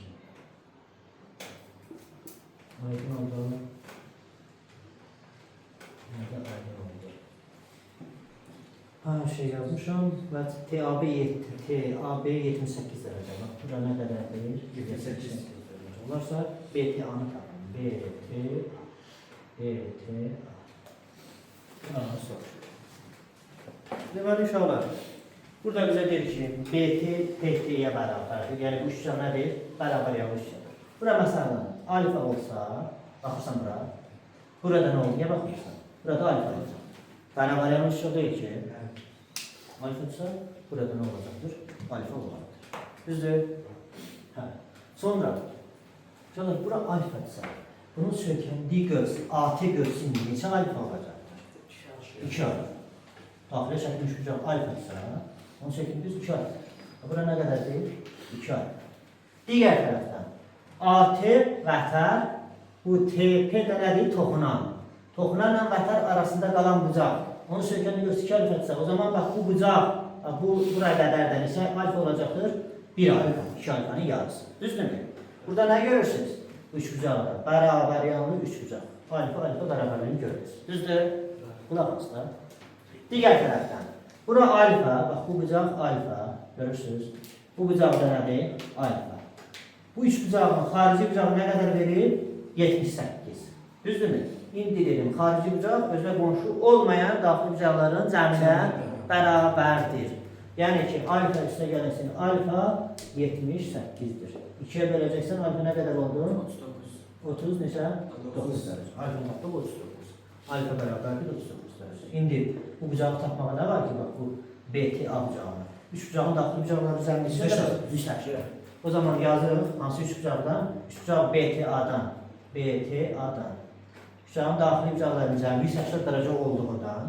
Aydın oldu. Nədə aydın oldu? Her şey yazmışam və TAB 78 dərəcə. Bax, burada nə qədərdir? 78 dərəcə. Olarsa BTA-nı tapın. BTA. Deməli uşaqlar, burada bizə deyir ki, BT PT-yə bərabərdir. Yəni bu üçgen nədir? Bərabər ya bu üçgen. Bura məsələn alfa olsa, baxırsan bura. Burada nə olur? Niyə baxırsan? Burada alfa olacaq. Bərabər ya bu üçgen deyil ki. Alfa olsa, burada nə olacaqdır? Alfa olacaqdır. Düzdür? Hə. Sonra, uşaqlar, bura alfa-dırsa, bunun sökəndiyi qövs, AT qövsünün neçə alfa olacaqdır? 2 alfa. Daxilə çəkilmiş bucaq alfa-dırsa, onun sökündüyüz 2 alfa. Bura nə qədərdir? 2 alfa. Digər tərəfdən, AT vətər, bu TP də nədir? Toxunan. Toxunanla vətər arasında qalan bucaq. Onun sökəndiyi qövs 2 alfa-dırsa, o zaman bax, bu bucaq, bura qədərdə neçə alfa olacaqdır? 1 alfa. 2 alfanın yarısı. Düzdürmü? Burada nə görürsünüz? Üç bucaqda. Bərabər yanlı üç bucaq. Alfa bərabərliyini görürüz. Düzdür? Qulaq asla. Digər tərəfdən. Bura alfa, bax bu bucaq alfa. Görürsünüz? Bu bucaqda nədir? Alfa. Bu üç bucağın xarici bucağı nə qədər verir? 78. Düzdürmü? İndi dedim, xarici bucaq özünə qonşu olmayan daxili bucaqların cəminə bərabərdir. Yəni ki, alfa üstə gələnsin, alfa 78-dir. 2-yə böləcəksən, alfa nə qədər oldu? 39. 30 neçə? 9 dərəcə. Alfa nokta 39. Alfa bərabərdir 39 dərəcə. İndi bu bucağı tapmağa nə var ki, bax bu BTA bucağını. 3 bucağın daxili bucaqları cəmlisi 180. O zaman yazırıq, hansı 3 bucaqdan? 3 bucaq BTA-dan. BTA-dan. Bucağın daxili bucaqlarının cəmi 180 dərəcə olduğundan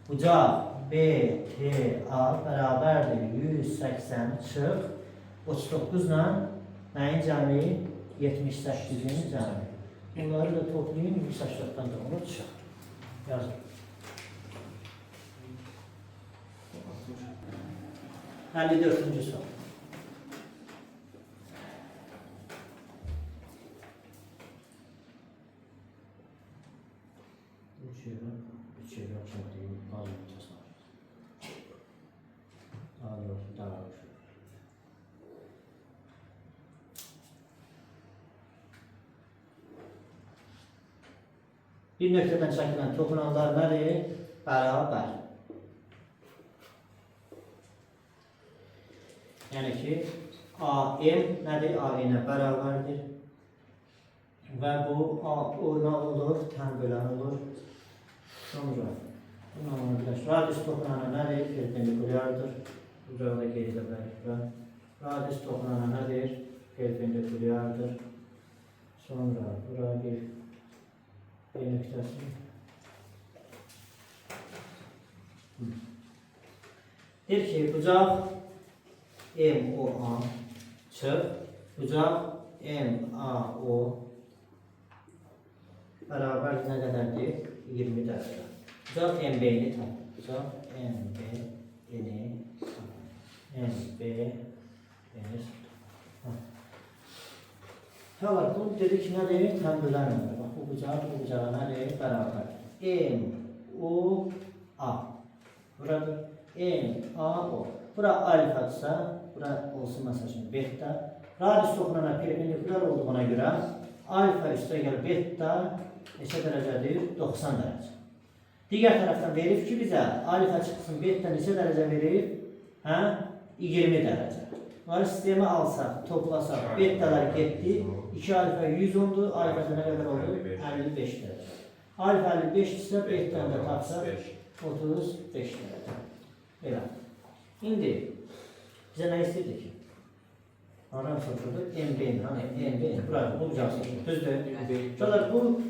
bucaq BTA bərabərdir 180 çıx 39 ilə nəyin cəmi? 78-in cəmi. Bunları da toplayın, 180-dan da olur, çıxır. Yazın. Həlli 4-cü sual. Üç yere çok değil, bazı bir tasarruf. Daha doğrusu daha hoş. Bir nöqtədən çəkilən toxunanlar nədir? Bərabər. Yəni ki, AM nədir? AN-ə bərabərdir. Və bu AO nə olur? Tən bölən olur. Sonra bununla birləşir. Radius toxunanı nədir? Perpendikulyardır. Bucaqda qeyd edə bilərik. Radius toxunanı nədir? Perpendikulyardır. Sonra bura bir nöqtəsi. Deyir ki, bucaq MOA çıx, bucaq MAO bərabər nə qədərdir? 20 dərəcə. Bucaq MB-ni tap. Bucaq MB-ni tap. MB-ni tap. Tamam, bunu dedik ki, nədir? Təm böləndir. Bax, bu bucağa nədir? Bərabər. M O, A. Burada N, A, O. Bura alfadsa, bura olsun mesela şimdi beta. Radius toxunana perpendikular olduğuna göre alfa üstə gəl beta neçə dərəcədir? 90 dərəcə. Digər tərəfdən verib ki bizə alfa çıxsın beta neçə dərəcə verib? Hə? 20 dərəcə. Bunları sistemi alsaq, toplasaq, betalar getdi. 2 alfa 110'dur, alfa nə qədər oldu? 55 dərəcə. Alfa 55 isə beta'nı da tapsaq 35 dərəcə. Belə. İndi bizə nə istəyirdi ki? Aram soruşurdu, MB'nin, hani MB'nin, burası bulacaksın. Düzdür. Çocuklar bu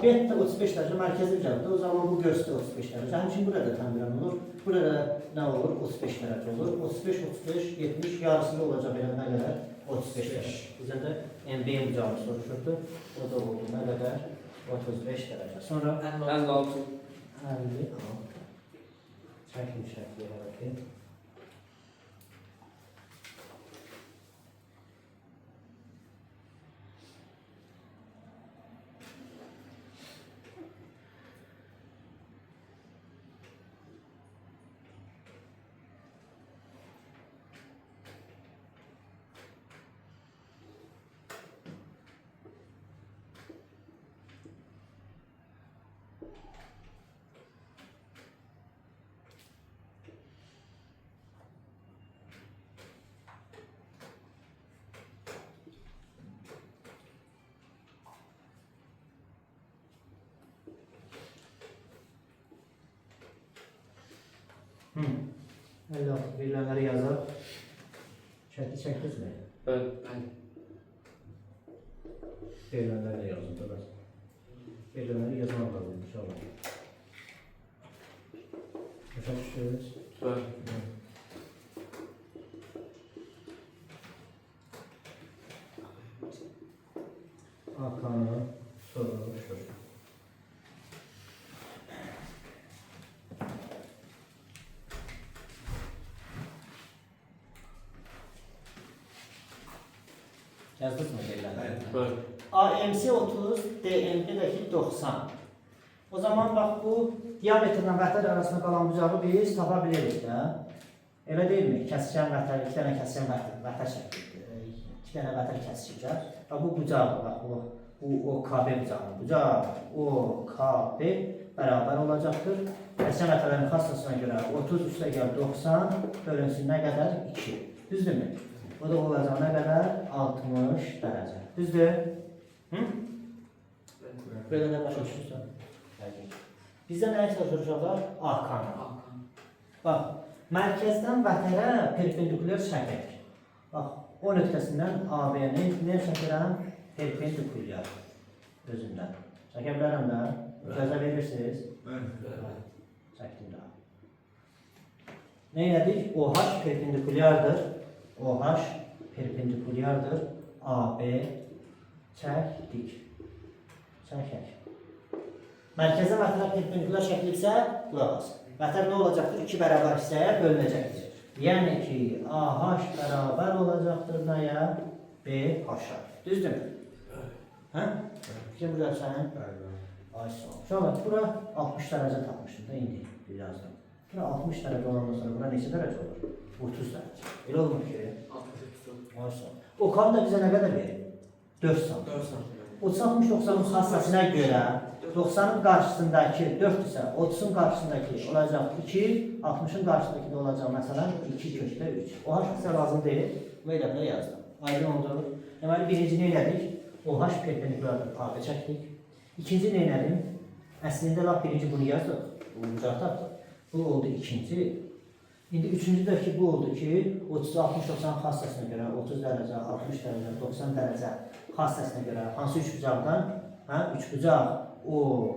beta 35 derece merkezi ucaldı. O zaman bu göğüste 35 derece. Hem için burada tam olur. Burada ne olur? 35 derece olur. 35, 35, 70 yarısında olacak benim ne kadar? 35 derece. Bize de MB'nin ucaldı soruşurdu. O da oldu ne kadar? 35 derece. Sonra 56. 56. Çekim şekli hareket. Allah verilenleri yazar. Çektiniz mi? Bəli. Verilenleri de yazın da. Verilenleri yazmak lazım inşallah. Başa düşüyoruz. Bəli. Hakan'ı sorulmuştur. Yazdınız mı verilenleri? Bəli. AMC 30, DMP'deki 90. O zaman bak bu diametrlə vətər arasında qalan bucağı biz tapa bilirik də. Elə deyilmi? Kəskin vətər, 2 dənə kəskin vətər şəklidir. 2 dənə vətər kəsiciklər. Bax bu bucağı, bax bu OKB bucağının bucağı, OKB bərabər olacaqdır. Kəskin vətərlərin xassasına görə 30 üstə gəl 90 bölünsün nə qədər? 2. Düzdürmü? O da olacaq nə qədər? 60 dərəcə. Düzdür? Hı? Böyle de başa düşürsən. Bizdə nəyə çalışacaqlar? Arkanı. Bax, mərkəzdən vətərə perpendikulyar çəkək. Bax, o nöqtəsindən AB-ni nə çəkirəm? Perpendikulyar özündən. Çəkə bilərəm də. İcazə verirsiniz. Çəkdim də. Nə elədik? OH perpendikulyardır. OH perpendikulyardır. AB çəkdik. Çəkək. Mərkəzə vətər perpendikulyar çəkilibsə, qulaq as. Vətər nə olacaqdır? 2 bərabər hissəyə bölünəcəkdir. Yəni ki, AH bərabər olacaqdır nəyə? BH-a. Düzdürmü? Hə? Fikir buradaksan? Ay sağ ol. Sonra bura 60 dərəcə tapmışdım da indi birazdan. Bura 60 dərəcə olandan sonra bura neçə dərəcə olur? 30 dərəcə. Elə olmur ki? 63. Ay sağ ol. O kan da bizə nə qədər verir? 4 sm. 4 sm. 30-60-90'ın hassasına göre 90'ın karşısındaki 4 ise 30'un karşısındaki olacak 2, 60'ın karşısındaki de olacak mesela 2 köşede 3. O H bize lazım değil. Böyle bile yazdım. Aydın oldu. Deməli birinci ne elədik? O H perpendikulardır. AB çəkdik. İkinci ne elədim? Əslində laf birinci bunu yazdık. Bu bucağı tapdıq. Bu oldu ikinci. İndi üçüncü də ki bu oldu ki 30-60-90 hassasına göre 30 dərəcə, 60 dərəcə, 90 dərəcə hassasına göre hansı üç bucaqdan? Hə? Üç bucaq O,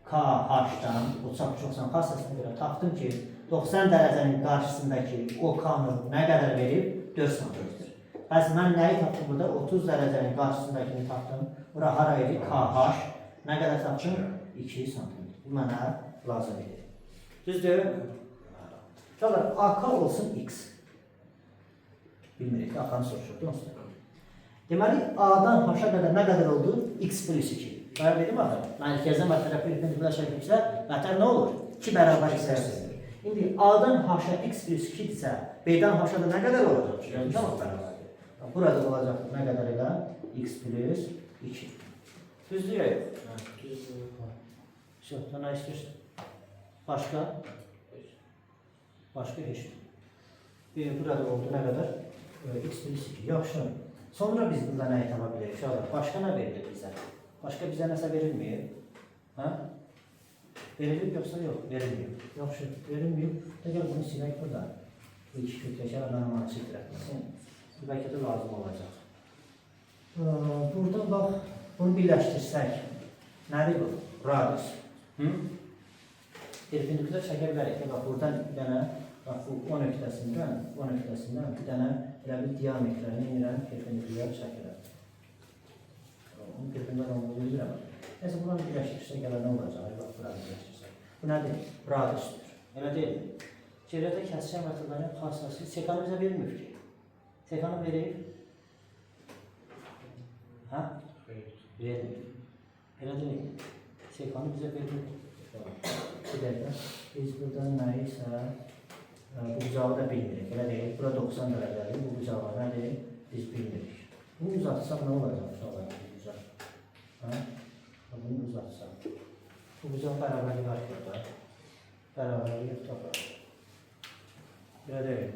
K, H-dan 30-60-90 hassasına göre tapdım ki 90 dərəcənin qarşısındakı o K-nı nə qədər verib? 4 santimetre. Bəs mən nəyi tapdım burada? 30 dərəcənin qarşısındakini tapdım. Bura hara idi? KH. Nə qədər tapdım? 2 santimetre. Bu mənə lazım idi. Düzdür? Sonra AK olsun X. Bilmirik ki, AK'nı soruşurdu. Deməli, A'dan H-a qədər nə qədər oldu? X plus 2. Var dedim axı. Mərkəzdən vətərə perpendikulyar şəkildə vətər nə olur? 2 bərabər hissəsidir. İndi A-dan H-a x plus 2 isə B-dan H-a da nə qədər olacaq? Tamam bərabərdir. Burada olacaq nə qədər elə? X plus 2. Düzdür ya yox? Şu, nə istəyirsən? Başqa? Başqa heç nə. Burada oldu nə qədər? X plus 2. Yaxşı. Sonra biz burada nəyi tapa bilərik? Uşaqlar, başqa nə verilir bizə? Başqa bizə nəsə verilmir? Hə? Verilir yoxsa yox? Verilmir. Yaxşı, verilmir. Gəl bunu silək burada. Bu iki kökləşər mənim açıq tərəfməsin. Bu bəlkə də lazım olacaq. Burada bax, bunu birləşdirsək. Nədir bu? Radius. Perpendikulyar çəkə bilərik. Bax, buradan bir dənə, bax, bu 10 nöqtəsindən bir dənə elə bir diametrlərini emirəm, perpendikulyar çəkirəm. Onu perpendikulyar olmalı bilirəm. Neyse, bunları birləşdirsək gələ nə olacaq? Bax, burada birləşdirsək. Bu nədir? Radiusdur. Elə deyil. Çevrədə kəsişən vətərlərin xassası sekanı bizə vermir ki. Sekanı verir. Hə? Vermir. Elə deyil. Sekanı bizə vermir. Bir dəqiqə. Biz burada nəyisə bu bucağı da bilmirik. Elə deyil. Bura 90 dərəcədir. Bu bucağı nədir? Biz bilmirik. Bunu uzatsaq nə olacaq? Bu bucağı. Hə? Bunu uzatsaq. Bu bucağı bərabərlik var burada. Bərabərlik tapar. Belə deyil.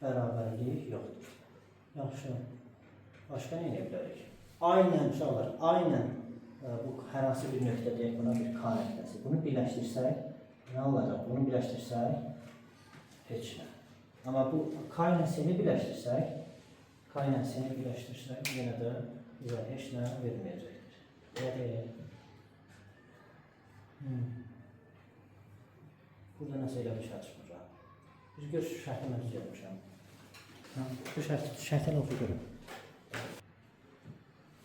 Bərabərlik yoxdur. Yaxşı. Başqa nə edə bilərik? Aynən uşaqlar, aynən bu hər hansı bir nöqtə deyək, buna bir K nöqtəsi. Bunu birləşdirsək, nə olacaq? Bunu birləşdirsək, heç nə. Amma bu K ilə S-ni birləşdirsək, yenə də bizə heç nə verməyəcəkdir. Belə deyil. Burada nəsə elə bir şey açmır. Biz gör, şu şərtlə mən düz yapmışam. Bu şərtlə oxu görüm.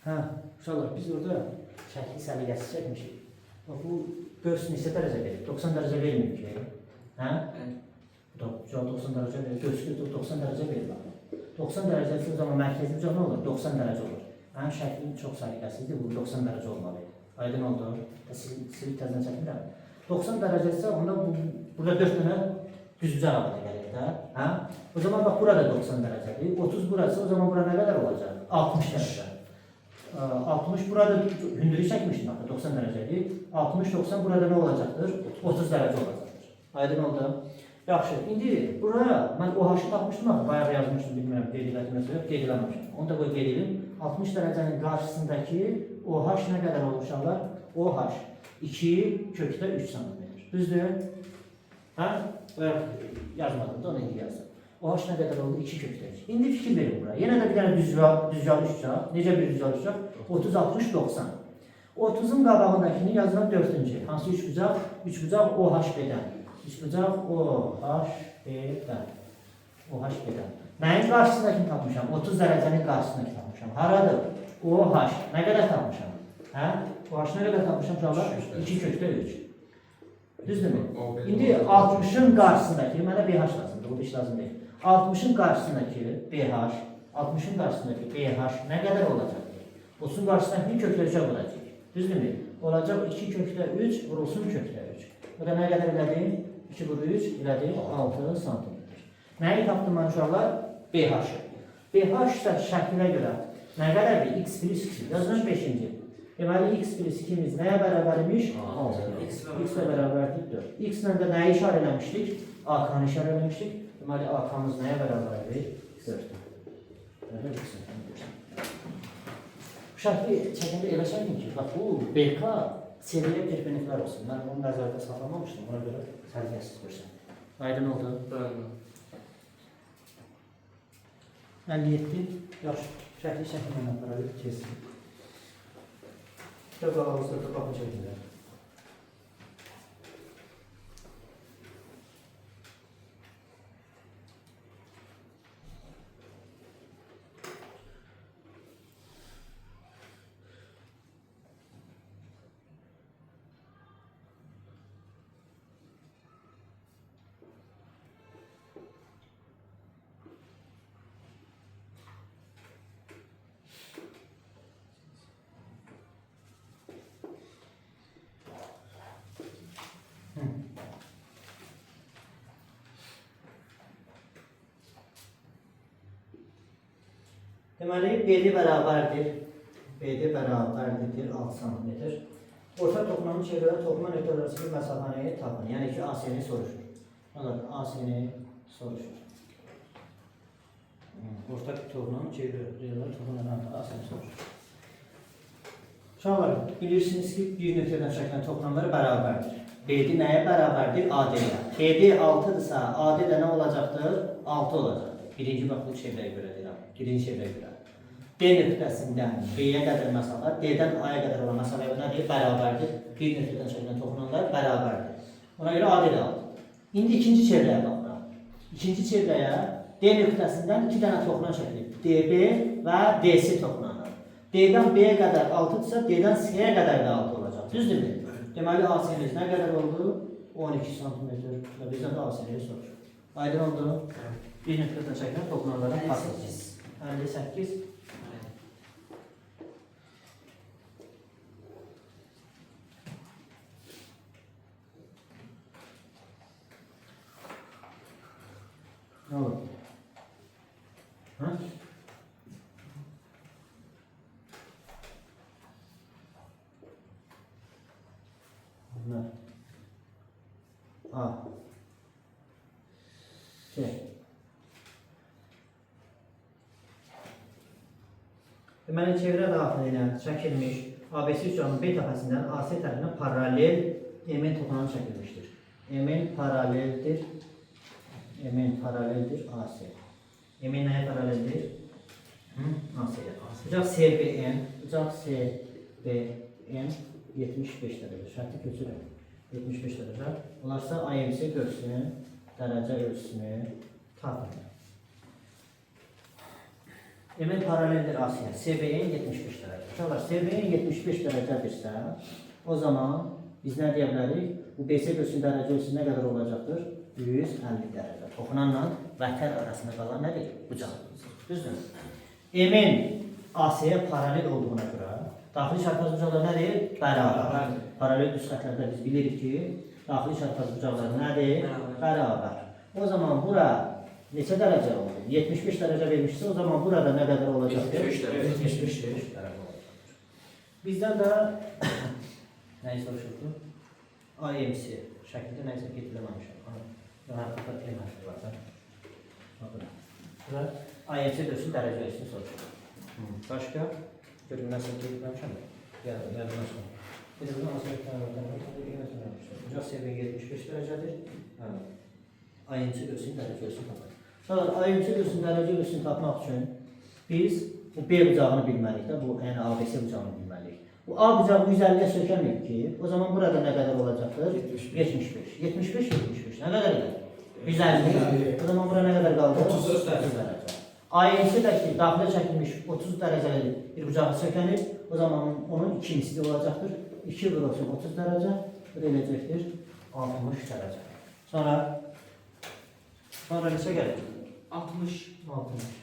Hə, uşaqlar, biz orada şəkli səliqəsiz çəkmişik. Bu görsün neçə dərəcə verir? 90 dərəcə vermir ki. Hə? 90 dərəcə verir. Görsün 90 dərəcə verir. 90 dərəcəsi o zaman mərkəzli bucaq nə olur? 90 dərəcə olur. Mənim şəklin çox səliqəsizdir, bu 90 dərəcə olmalı. Aydın oldu. Silib təzdən çəkmirəm. 90 dərəcəsi onda burada 4 dənə düz bucaq abada gəlir də. Hə? O zaman bax burada 90 dərəcədir. 30 burası, o zaman bura nə qədər olacaq? 60 dərəcə. 60 burada hündürlük çəkmişdim axı 90 dərəcədir. 60-90 burada nə olacaqdır? 30 dərəcə olacaqdır. Aydın oldu. Yaxşı, indi buraya mən OH-ı tapmışdım axı, bayaq yazmışdım, bilmirəm, qeyd elədim, qeyd eləməmişdim. Onu da qoy qeyd edim. 60 dərəcənin qarşısındakı OH nə qədər olur uşaqlar? OH 2 kökdə 3 cm. Düzdür? Hə? Yazmadım da onu indi yazdım. OH nə qədər oldu? 2 kökdə 3. İndi fikir verin buraya. Yenə də bir dənə düzgah düşəcək. Necə bir düzgah düşəcək? 30, 60, 90. 30'un qabağındakini yazıram 4-cü. Hansı 3 bucaq? 3 bucaq OH-B-dən. 3 bucaq OH-B-dən. OH-B-dən. Nəyin qarşısındakini tapmışam? 30 dərəcənin qarşısındakini tapmışam. Haradır? OH. Nə qədər tapmışam? Hə? OH nə qədər tapmışam uşaqlar? 2 kökdə 3. Düzdürmü? İndi 60'ın qarşısındakı, mənə BH lazımdır, bu iş lazım deyil. 60'ın qarşısındakı BH, 60'ın qarşısındakı BH nə qədər olacaq? 30'un qarşısındakı kökdə 3'ə olacaq. Düzdürmü? Olacaq 2 kökdə 3, vurulsun kökdə 3. Bu da nə qədər elədi? 2 vuru 3 elədi 6 cm. Nəyi tapdım mən uşaqlar? BH-ı. BH isə şəklinə görə nə qədərdir? X plus 2. Yazılır 5-ci. Deməli, x plus 2'miz nəyə bərabərmiş? 6. X-ə bərabərdir 4. X-lə də nəyi işarə eləmişdik? AK-nı işarə eləmişdik. Deməli, AK-mız nəyə bərabərdir? 4. Bu şəkli çəkəndə elə çəkin ki, bax bu BK seriyə perpendikulyar olsun. Mən onu nəzərdə saxlamamışdım, ona görə səliqəsiz görsən. Aydın oldu? Bəli. 57. Yaxşı, şəkli çəkilməyən apararıq, kesin. Kitab ağızda da baxın çəkirlər. Deməli, BD bərabərdir. BD bərabərdir 6 cm. Orta toxunanın çevrədə toxuma nöqtələr arasındakı məsafəni tapın. Yəni ki, AS'ni soruşur. Onlar AS'ni soruşur. Orta toxunanın çevrədə toxunanan AS'ni soruşur. Uşaqlar, bilirsiniz ki, bir nöqtədən çəkilən toxunanlar bərabərdir. BD nəyə bərabərdir? AD-yə. BD 6-dırsa, AD də nə olacaqdır? 6 olacaqdır. Birinci bax bu çevrəyə görə deyirəm. Birinci çevrəyə görə. D nöqtəsindən B-yə qədər məsafə, D-dən A-ya qədər olan məsafə nədir? Bərabərdir. Bir nöqtədən çəkilən toxunanlar bərabərdir. Ona görə AD də aldı. İndi ikinci çevrəyə baxıram. İkinci çevrəyə D nöqtəsindən 2 dənə toxunan çəkilib. DB və DC toxunanlar. D-dən B-yə qədər 6-dırsa, D-dən C-yə qədər də 6 olacaq. Düzdürmü? Deməli, AS'miz nə qədər oldu? 12 cm. Və bizdən də AS'ni soruşur. Aydın oldu? Bir nöqtədən çəkilən toxunanların fasılası. 58. Ne olur? Ha? Bunlar. A. C. Deməli, çevrə daxili ilə çəkilmiş ABC üçcanın B təpəsindən AC tərəfindən paralel MN toxunan çəkilmişdir. MN paraleldir. MN paraleldir AC. MN nəyə paraleldir? AC-yə. Bucaq CBN, bucaq CBN 75 dərəcə. Şərti köçürəm. 75 dərəcə. Onlarsa IMC görsün, dərəcə ölçüsünü tapın. MN paraleldir AC-yə. CBN 75 dərəcə. Uşaqlar, CBN 75 dərəcədirsə, o zaman biz nə deyə bilərik? Bu BC görsün dərəcə ölçüsü nə qədər olacaqdır? 150 dərəcə. Toxunanla vətər arasında qalan nədir? Bucaq. Düzdür? MN AC-yə paralel olduğuna görə daxili çarpaz bucaqlar nədir? Bərabər. Paralel düz xətlərdə biz bilirik ki, daxili çarpaz bucaqlar nədir? Bərabər. O zaman bura neçə dərəcə oldu? 75 dərəcə vermişsə, o zaman burada nə qədər olacaqdır? 75 dərəcə olacaq. Bizdən də nəyi soruşurdu? IMC şəkildə nəyisə getirilməmişəm. Rahatlıqla teması var da. Və IMC dörsün dərəcə ölçüsünü soruşur. Başqa? Görün, nəsə getirilməmişəm. Yadınlaşma. Bir də bunu asıl etməmişəm. Bucaq seviyə 75 dərəcədir. IMC dörsün dərəcə ölçüsünü tapır. Sonra IMC dörsün dərəcə ölçüsünü tapmaq üçün biz bu B bucağını bilməliyik də, bu yəni ABC bucağını bilməliyik. Bu A bucağı 150'ye sökəməyib ki, o zaman burada nə qədər olacaqdır? 75. 75. Nə qədər edir? 150. O zaman bura nə qədər qaldı? 30 dərəcə. IMC də ki, daxilə çəkilmiş 30 dərəcəli bir bucağı sökənib, o zaman onun ikincisi də olacaqdır. 2 vurulsun 30 dərəcə, bu da eləcəkdir 60 dərəcə. Sonra neçə gəlir? 60. 60.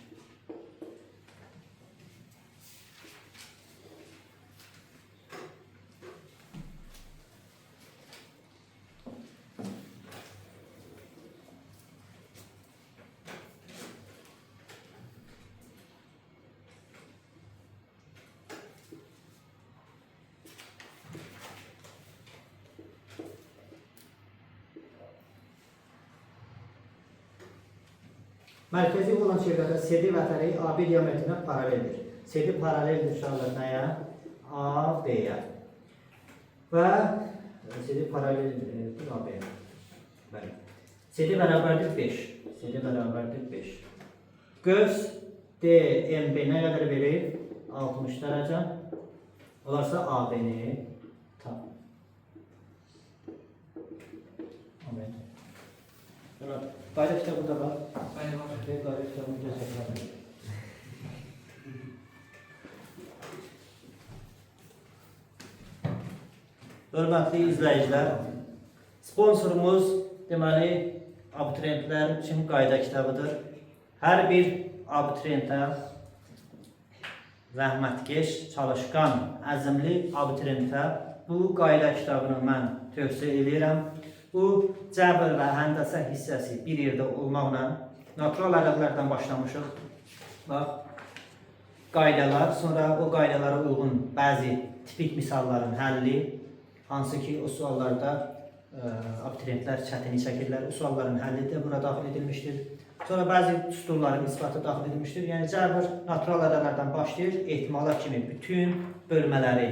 Mərkəzi olan çevrədə CD vətəni AB diametrinə paraleldir. CD paraleldir uşaqlar nəyə? AB-yə. Və CD paraleldir AB-yə. Bəli. CD bərabərdir 5. CD bərabərdir 5. Göz DMB nə qədər verir? 60 dərəcə. Olarsa AB-ni tap. Qayda kitabı da var. Qayda kitabını göstərir. Hörmətli izləyicilər, sponsorumuz deməli abituriyentlər üçün qayda kitabıdır. Hər bir abituriyentə zəhmətkeş, çalışqan, əzmli abituriyentə bu qayda kitabını mən tövsiyə edirəm. Bu cəbr və həndəsə hissəsi bir yerdə olmaqla natural ədədlərdən başlamışıq. Bax, qaydalar, sonra o qaydalara uyğun bəzi tipik misalların həlli, hansı ki o suallarda abituriyentlər çətinlik çəkirlər, o sualların həlli də bura daxil edilmişdir. Sonra bəzi düsturların isbatı daxil edilmişdir. Yəni cəbr natural ədələrdən başlayır, ehtimala kimi bütün bölmələri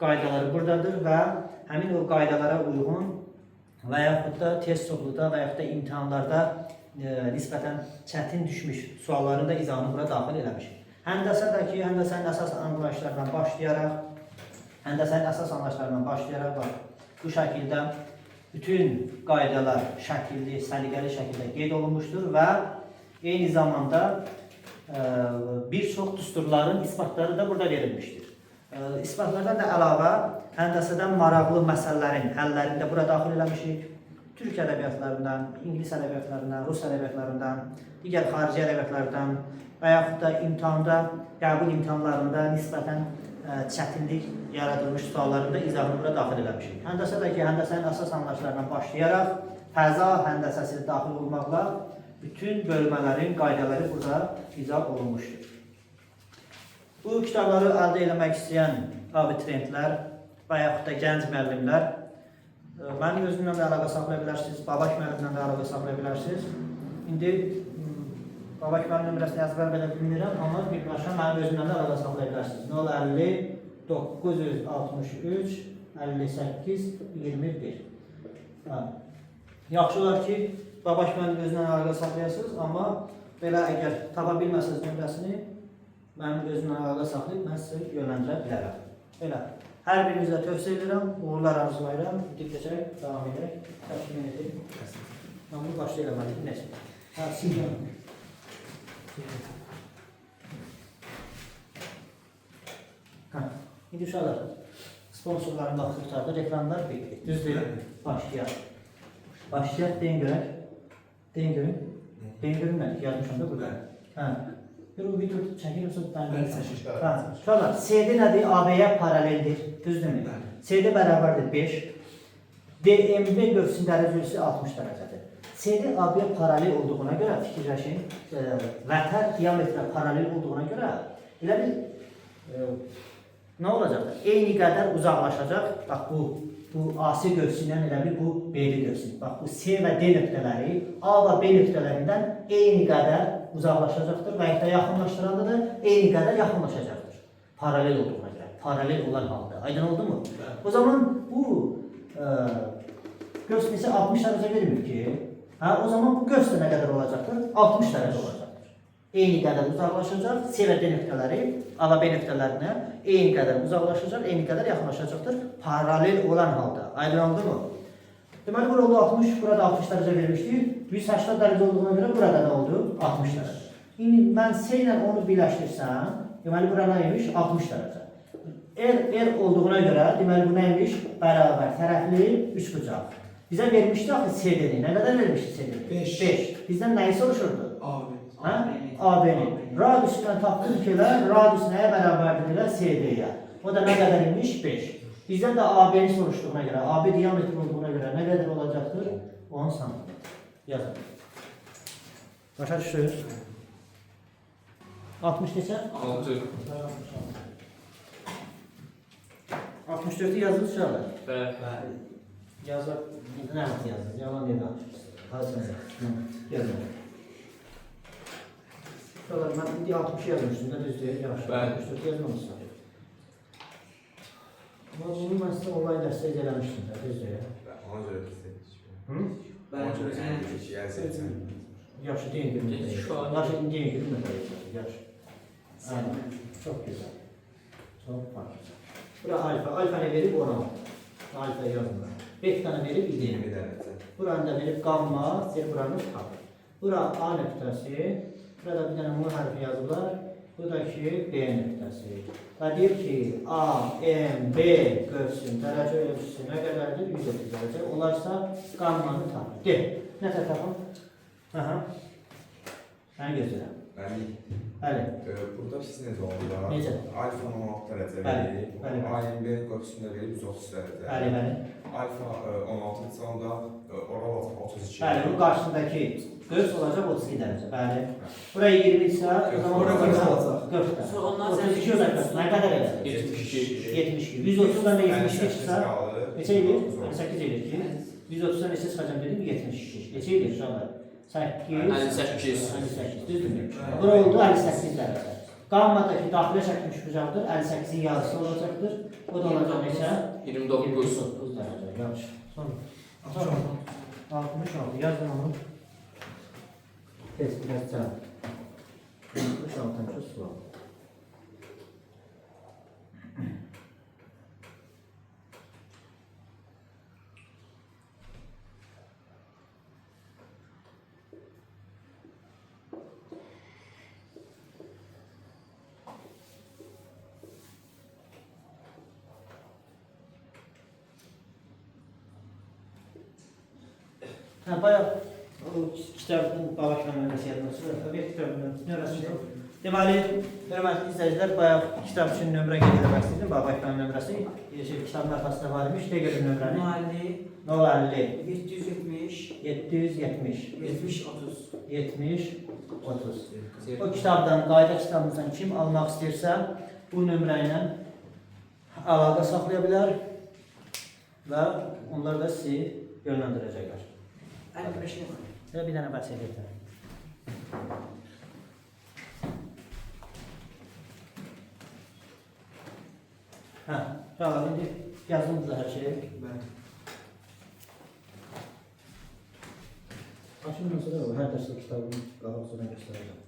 qaydaları buradadır və həmin o qaydalara uyğun və yaxud da test sorğuda və yaxud da imtahanlarda nisbətən çətin düşmüş sualların da izahını bura daxil eləmişik. Həndəsədəki həndəsənin əsas anlayışlarından başlayaraq bax, bu şəkildə bütün qaydalar şəkilli, səliqəli şəkildə qeyd olunmuşdur və eyni zamanda bir çox düsturların isbatları da burada verilmişdir. İsbatlardan da əlavə həndəsədən maraqlı məsələlərin həllərini də bura daxil eləmişik. Türk ədəbiyyatlarından, İngilis ədəbiyyatlarından, Rus ədəbiyyatlarından, digər xarici ədəbiyyatlardan və yaxud da imtahanda, qəbul imtahanlarında nisbətən çətinlik yaradılmış suallarında izahını bura daxil eləmişik. Həndəsədəki həndəsənin əsas anlayışlarından başlayaraq fəza həndəsəsi daxil olmaqla bütün bölmələrin qaydaları burada izah olunmuşdur. Bu kitabları əldə etmək istəyən abituriyentlər və yaxud da gənc müəllimlər mənim özümlə də əlaqə saxlaya bilərsiniz, Babak müəllimlə də əlaqə saxlaya bilərsiniz. İndi Babak müəllim nömrəsini əzbər belə bilmirəm, amma birbaşa mənim özümlə də əlaqə saxlaya bilərsiniz. 050 963 58 21. Yaxşı olar ki, Babak müəllim özünlə əlaqə saxlayasınız, amma belə əgər tapa bilməsiniz nömrəsini, mənim özümlə əlaqə saxlayıb mən sizə yönləndirə bilərəm. Belə. Hər birinizə tövsiyə edirəm, uğurlar arzulayıram. Diqqətəcək, davam edərək, təşkimin edeyim. Mən bunu başda eləməliyim, necə? Silgan. İndi uşaqlar, sponsorların vaxtı tutardı, reklamlar bitti. Düzdür, başlayaq. Başlayaq, deyin görək. Deyin görün. Deyin görün mən, yazmışam da burada. Bir o video çəkilirsə, mən uşaqlar, CD nədir? AB-yə paraleldir, düzdürmü? CD bərabərdir 5. DMV qövsün dərəcəsi 60 dərəcədir. CD AB-yə paralel olduğuna görə, fikirləşin, vətər diametrə paralel olduğuna görə, elə bir, nə olacaqdır? Eyni qədər uzaqlaşacaq, bax bu AC qövsündən elə bir bu B-li qövsün. Bax bu C və D nöqtələri A və B nöqtələrindən eyni qədər uzaqlaşacaqdır və yaxud da yaxınlaşdıranda da eyni qədər yaxınlaşacaqdır. Paralel olduğuna görə, paralel olan halda. Aydın oldu mu? O zaman bu qövs isə 60 dərəcə vermir ki, o zaman bu qövs də nə qədər olacaqdır? 60 dərəcə olacaqdır. Eyni qədər uzaqlaşacaq, C və D nöqtələri A və B nöqtələrinə eyni qədər uzaqlaşacaq, eyni qədər yaxınlaşacaqdır. Paralel olan halda. Aydın oldu mu? Deməli, burada oldu 60, burada 60 dərəcə vermişdir. 180 dərəcə olduğuna görə burada nə oldu? 60 dərəcə. İndi mən C ilə onu birləşdirsəm, deməli, bura nəymiş? 60 dərəcə. R olduğuna görə, deməli, bu nəymiş? Bərabər, tərəfli, üçbucaq. Bizə vermişdi axı CD-ni. Nə qədər vermişdi CD-ni? 5. Bizdən nəyi soruşurdu? AB-ni. Radiusundan tapdıq ki, radius nəyə bərabərdir elə? CD-yə. O da nə qədər imiş? 5. Bizdən də AB-ni soruşduğuna görə, AB diametr olduğuna görə nə qədər olacaqdır? 10 cm. Yazın. Başa düşürüz? 60 neçə? 6. 64-ü yazılır uşaqlar. Bəli. Yazır. Nə vaxt yazır? Yalan deyil danışırsınız. Hazır. Yazın. Uşaqlar, mən indi 60 yazmışdım da düzdür. Yaxşı. 64 yazmamışsın. Amma bunu mən sizə olay dəstək eləmişdim də, düzdür. Ona görə ki, Yaxşı, deyin bir müddət. Yaxşı, deyin bir müddət. Yaxşı. Çox güzel. Çox farklı. Bura alfa. Alfa nə verib? 16. Alfa yazmır. Betanı verib 20 dərəcə. Buranı da verib qamma, buranı tapır. Bura A nöqtəsi. Burada bir dənə M hərfi yazırlar. Bu da ki B nöqtəsi. Və deyir ki, A, M, B qövsün dərəcə ölçüsü nə qədərdir? 130 dərəcə. Olarsa qammanı tapır. Deyil. Nə tapın? Mən gözləyirəm. Bəli. Burada siz necə oldu? Necə? Alfa 16 dərəcə verib, AMB qövsündə verib 130 dərəcə. Bəli. Alfa 16 sonra oral 32. Bəli, bu qarşısındakı 40 olacaq 32 dərəcə. Bəli. Buraya 20 isə o zaman Ora 40 olacaq. 40 da. Sonra ondan 32 olacaq. Nə qədər edir? 72. 72. 130-dan da 72 çıxsa qalır. neçə edir? 58 edir ki. 130-dan neçə çıxacaq dedim? 72. Neçə edir uşaqlar? 8, 58. 58. Düzdürmü? Bura oldu 58 dərəcə. Qammadakı daxilə çəkilmiş bucaqdır. 58-in yarısı olacaqdır. O da olacaq neçə? 29. 29 dərəcə. Yaxşı. Sonra 66. Yazın onu. Tez biraz cevap. 66. sual. Bayağı o kitabın Babakan nömrəsi yadına çıxır. Obyekt kitabının nömrəsi çıxır. Deməli, hörmətli izləyicilər, bayaq kitab üçün nömrə qeyd etmək istəyirdim. Babakan nömrəsi kitabın arxasında var imiş. Deyə görün nömrəni. 050 770 770 70 30. 70 30. O kitabdan, qayda kitabımızdan kim almaq istəyirsə, bu nömrə ilə əlaqə saxlaya bilər və onlar da sizi yönləndirəcəklər. 55 lira. Ve bir tane bahse yeter. Ha, tamam şimdi yazdım da her şeyi. Bəli. Aşımdan sonra her derste kitabın kahvaltısına göstereceğim.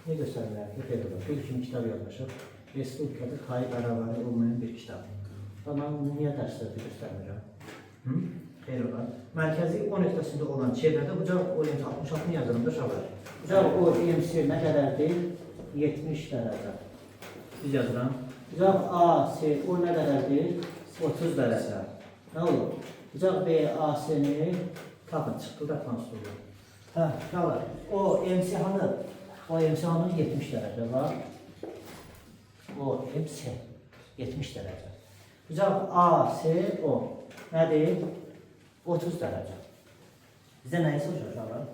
Ne gösterirler? Hep öyle var. Bir kimi kitap yazmışım. Respublikada kayıp araları olmayan bir kitap. Ama bunu niye derslerde göstermeyeceğim? Hı? Xeyr olar. Mərkəzi 10 nöqtəsində olan çevrədə bucaq OMC 66-nı yazılımda şavar. Bucaq OMC nə qədərdir? 70 dərəcə. Biz yazıram. Bucaq AC o nə qədərdir? 30 dərəcə. Nə olur? Bucaq BAC-ni tapın, çıxdı da konsulur. Hə, nə var? OMC hanı? OMC hanı 70 dərəcə var. OMC 70 dərəcə. Bucaq ACO nədir? 30 dərəcə. Bizə nəyi soruşur uşaqlar?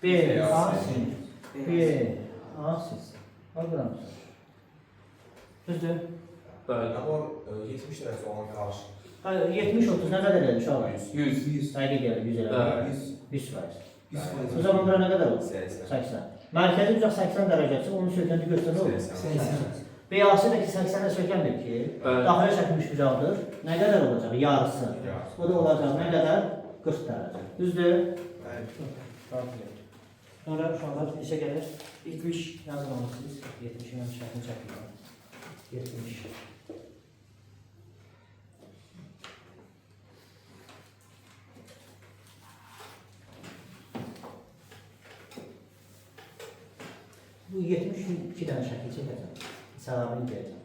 B, A, C. B, A, C. Bax, buranı soruşur. Düzdür? Bəli. Amma 70 dərəcə olan qarşı. 70-30 nə qədər edir uşaqlar? 100. 100. Dəqiq gəlir, 100 Bəli. elə. 100. 100%. 100%. O zaman bura nə qədər olur? 80. 80. Mərkəzi bucaq 80 dərəcəsi, onun sökəndi göstər nə olur? 80. BAC-dəki 80-ə sökəndir ki, Bəli. daxilə çəkilmiş bucaqdır. Nə qədər olacaq? Yarısı. Yarısı. O da olacaq nə qədər? 40 dərəcə. Düzdür? Bəli. Sonra uşaqlar neçə gəlir? 70. Yazın onu siz. 70-in şərtini çəkilir. 70. Bu 72 dənə şəkil çəkəcəm. Səlamını verəcəm.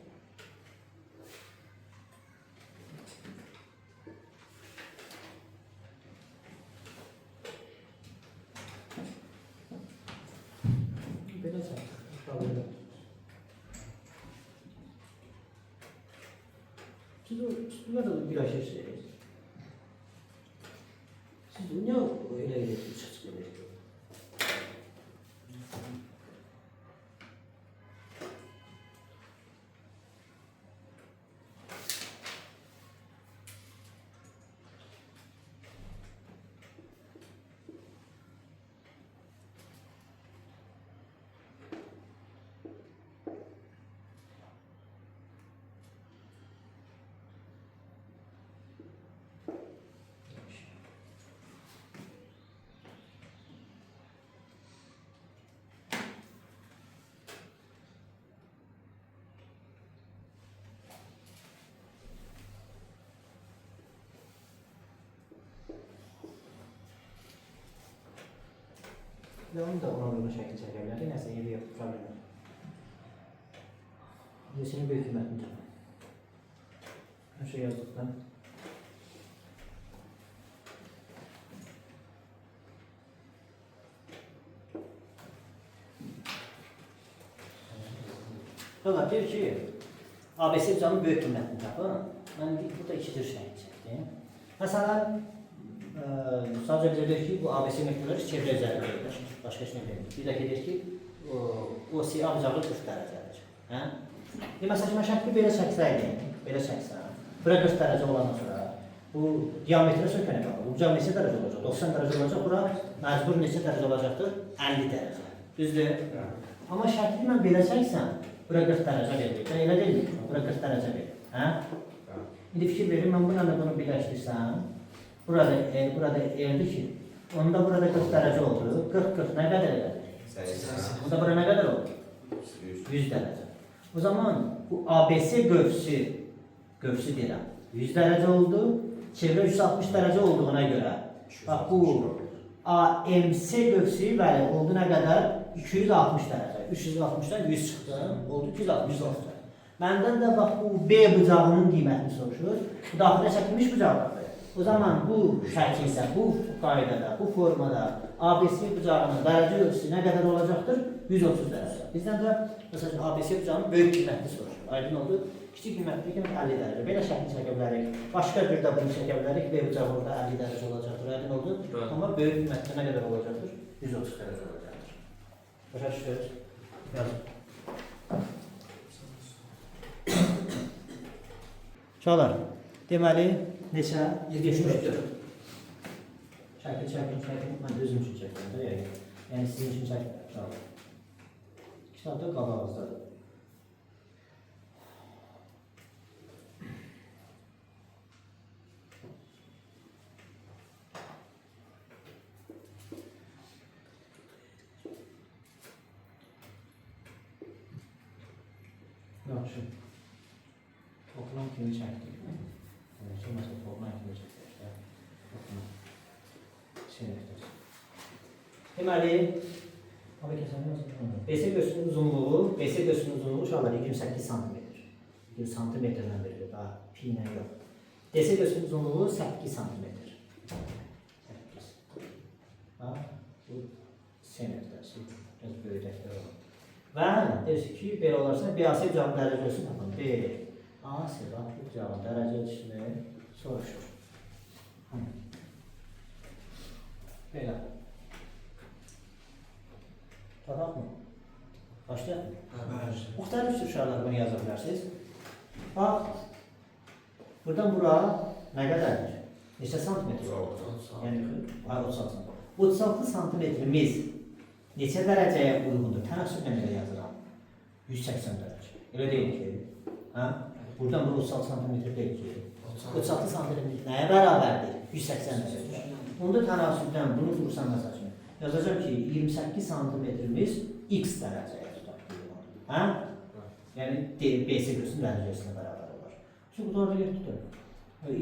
Belə çək. Problem yox. Siz o üstüne de güləşirsiniz. Siz niyə elə çıxır? Ve onu da ona uygun şekilde çekerler. Neyse yedi yok, problem yok. Birisinin büyük hükümetini canım. Her şey yazdıktan. Valla diyor ki, ABS canın büyük hükümetini tapın. Ben burada iki tür şey çektim. Mesela sadəcə bizə deyir ki, bu ABC nöqtələri çevrə üzərində yerləşir. Başqa heç nə demir. Bir də ki, deyir ki, OC abucağı 40 dərəcədir. Hə? Məsələn ki, mən şəkli belə çəksəydim, belə çəksəm, bura 40 dərəcə olandan sonra bu diametrə sökənə qalır. Bu bucaq neçə dərəcə olacaq? 90 dərəcə olacaq. Bura məcbur neçə dərəcə olacaqdır? 50 dərəcə. Düzdür? Amma şəkli mən belə çəksəm, bura 40 dərəcə verir. Elə deyil mi? Bura 40 dərəcə verir. Hə? İndi fikir verin, mən bunu birləşdirsəm, burada erdi ki, onda burada 40 dərəcə oldu. 40 nə qədər elədir? 80. Onda bura nə qədər oldu? 100 dərəcə. O zaman bu ABC qövsü deyirəm, 100 dərəcə oldu. Çevrə 160 dərəcə olduğuna görə, bax bu AMC qövsü bəli oldu nə qədər? 260 dərəcə. 360-dan 100 çıxdı, oldu 260 dərəcə. Məndən də bax bu B bucağının qiymətini soruşur. Bu daxilə çəkilmiş bucaqdır. O zaman bu şəkildə, bu qaydada, bu formada ABC bucağının dərəcə ölçüsü nə qədər olacaqdır? 130 dərəcə. Bizdən də məsələn ABC bucağının böyük qiymətini soruşur. Aydın oldu. Kiçik qiymətli 50 dərəcə. Belə şəkil çəkə bilərik. Başqa bir də bunu çəkə bilərik. B bucağı orada 50 dərəcə olacaqdır. Aydın oldu. Amma böyük qiymətli nə qədər olacaqdır? 130 dərəcə olacaqdır. Başa düşürüz? Yazın. Uşaqlar, deməli, neçə? 74. Çəkin. Mən özüm üçün çəkirəm də, yəni sizin üçün çəkirəm, uşaqlar. Kitabda qabağızdadır. Yaxşı. Toplam kimi çəkdik. Mesela toplam kimi çəkdik. Deməli, BC göğsünün uzunluğu uşaqlar 28 cm. 1 cm-dən verilir, daha pi ilə yox. DC göğsünün uzunluğu 8 cm. 8. Bax, bu cm-dəsi, biraz böyükdəkdə olur. Və deyirsə ki, belə olarsa, BAC bucağının dərəcə ölçüsünü tapın. BAC bucağının dərəcə ölçüsünü soruşur. Belə. Tapaq mı? Başlayaq mı? Müxtəlif uşaqlar bunu yaza bilərsiniz. Bax, buradan bura nə qədərdir? Neçə santimetr? Yəni, 36 cm. 36 santimetrimiz neçə dərəcəyə uyğundur? Tənasüblə belə yazıram. 180 dərəcə. Elə deyil ki, buradan bura 36 santimetr deyil ki. 36 santimetr nəyə bərabərdir? 180 dərəcə. Onda tənasübdən bunu vursan məsəl üçün. Yazacağım ki, 28 santimetrimiz x dərəcəyə tutar. Yəni, BC göğsünün dərəcəsinə bərabər olar. Şimdi bu da tutun.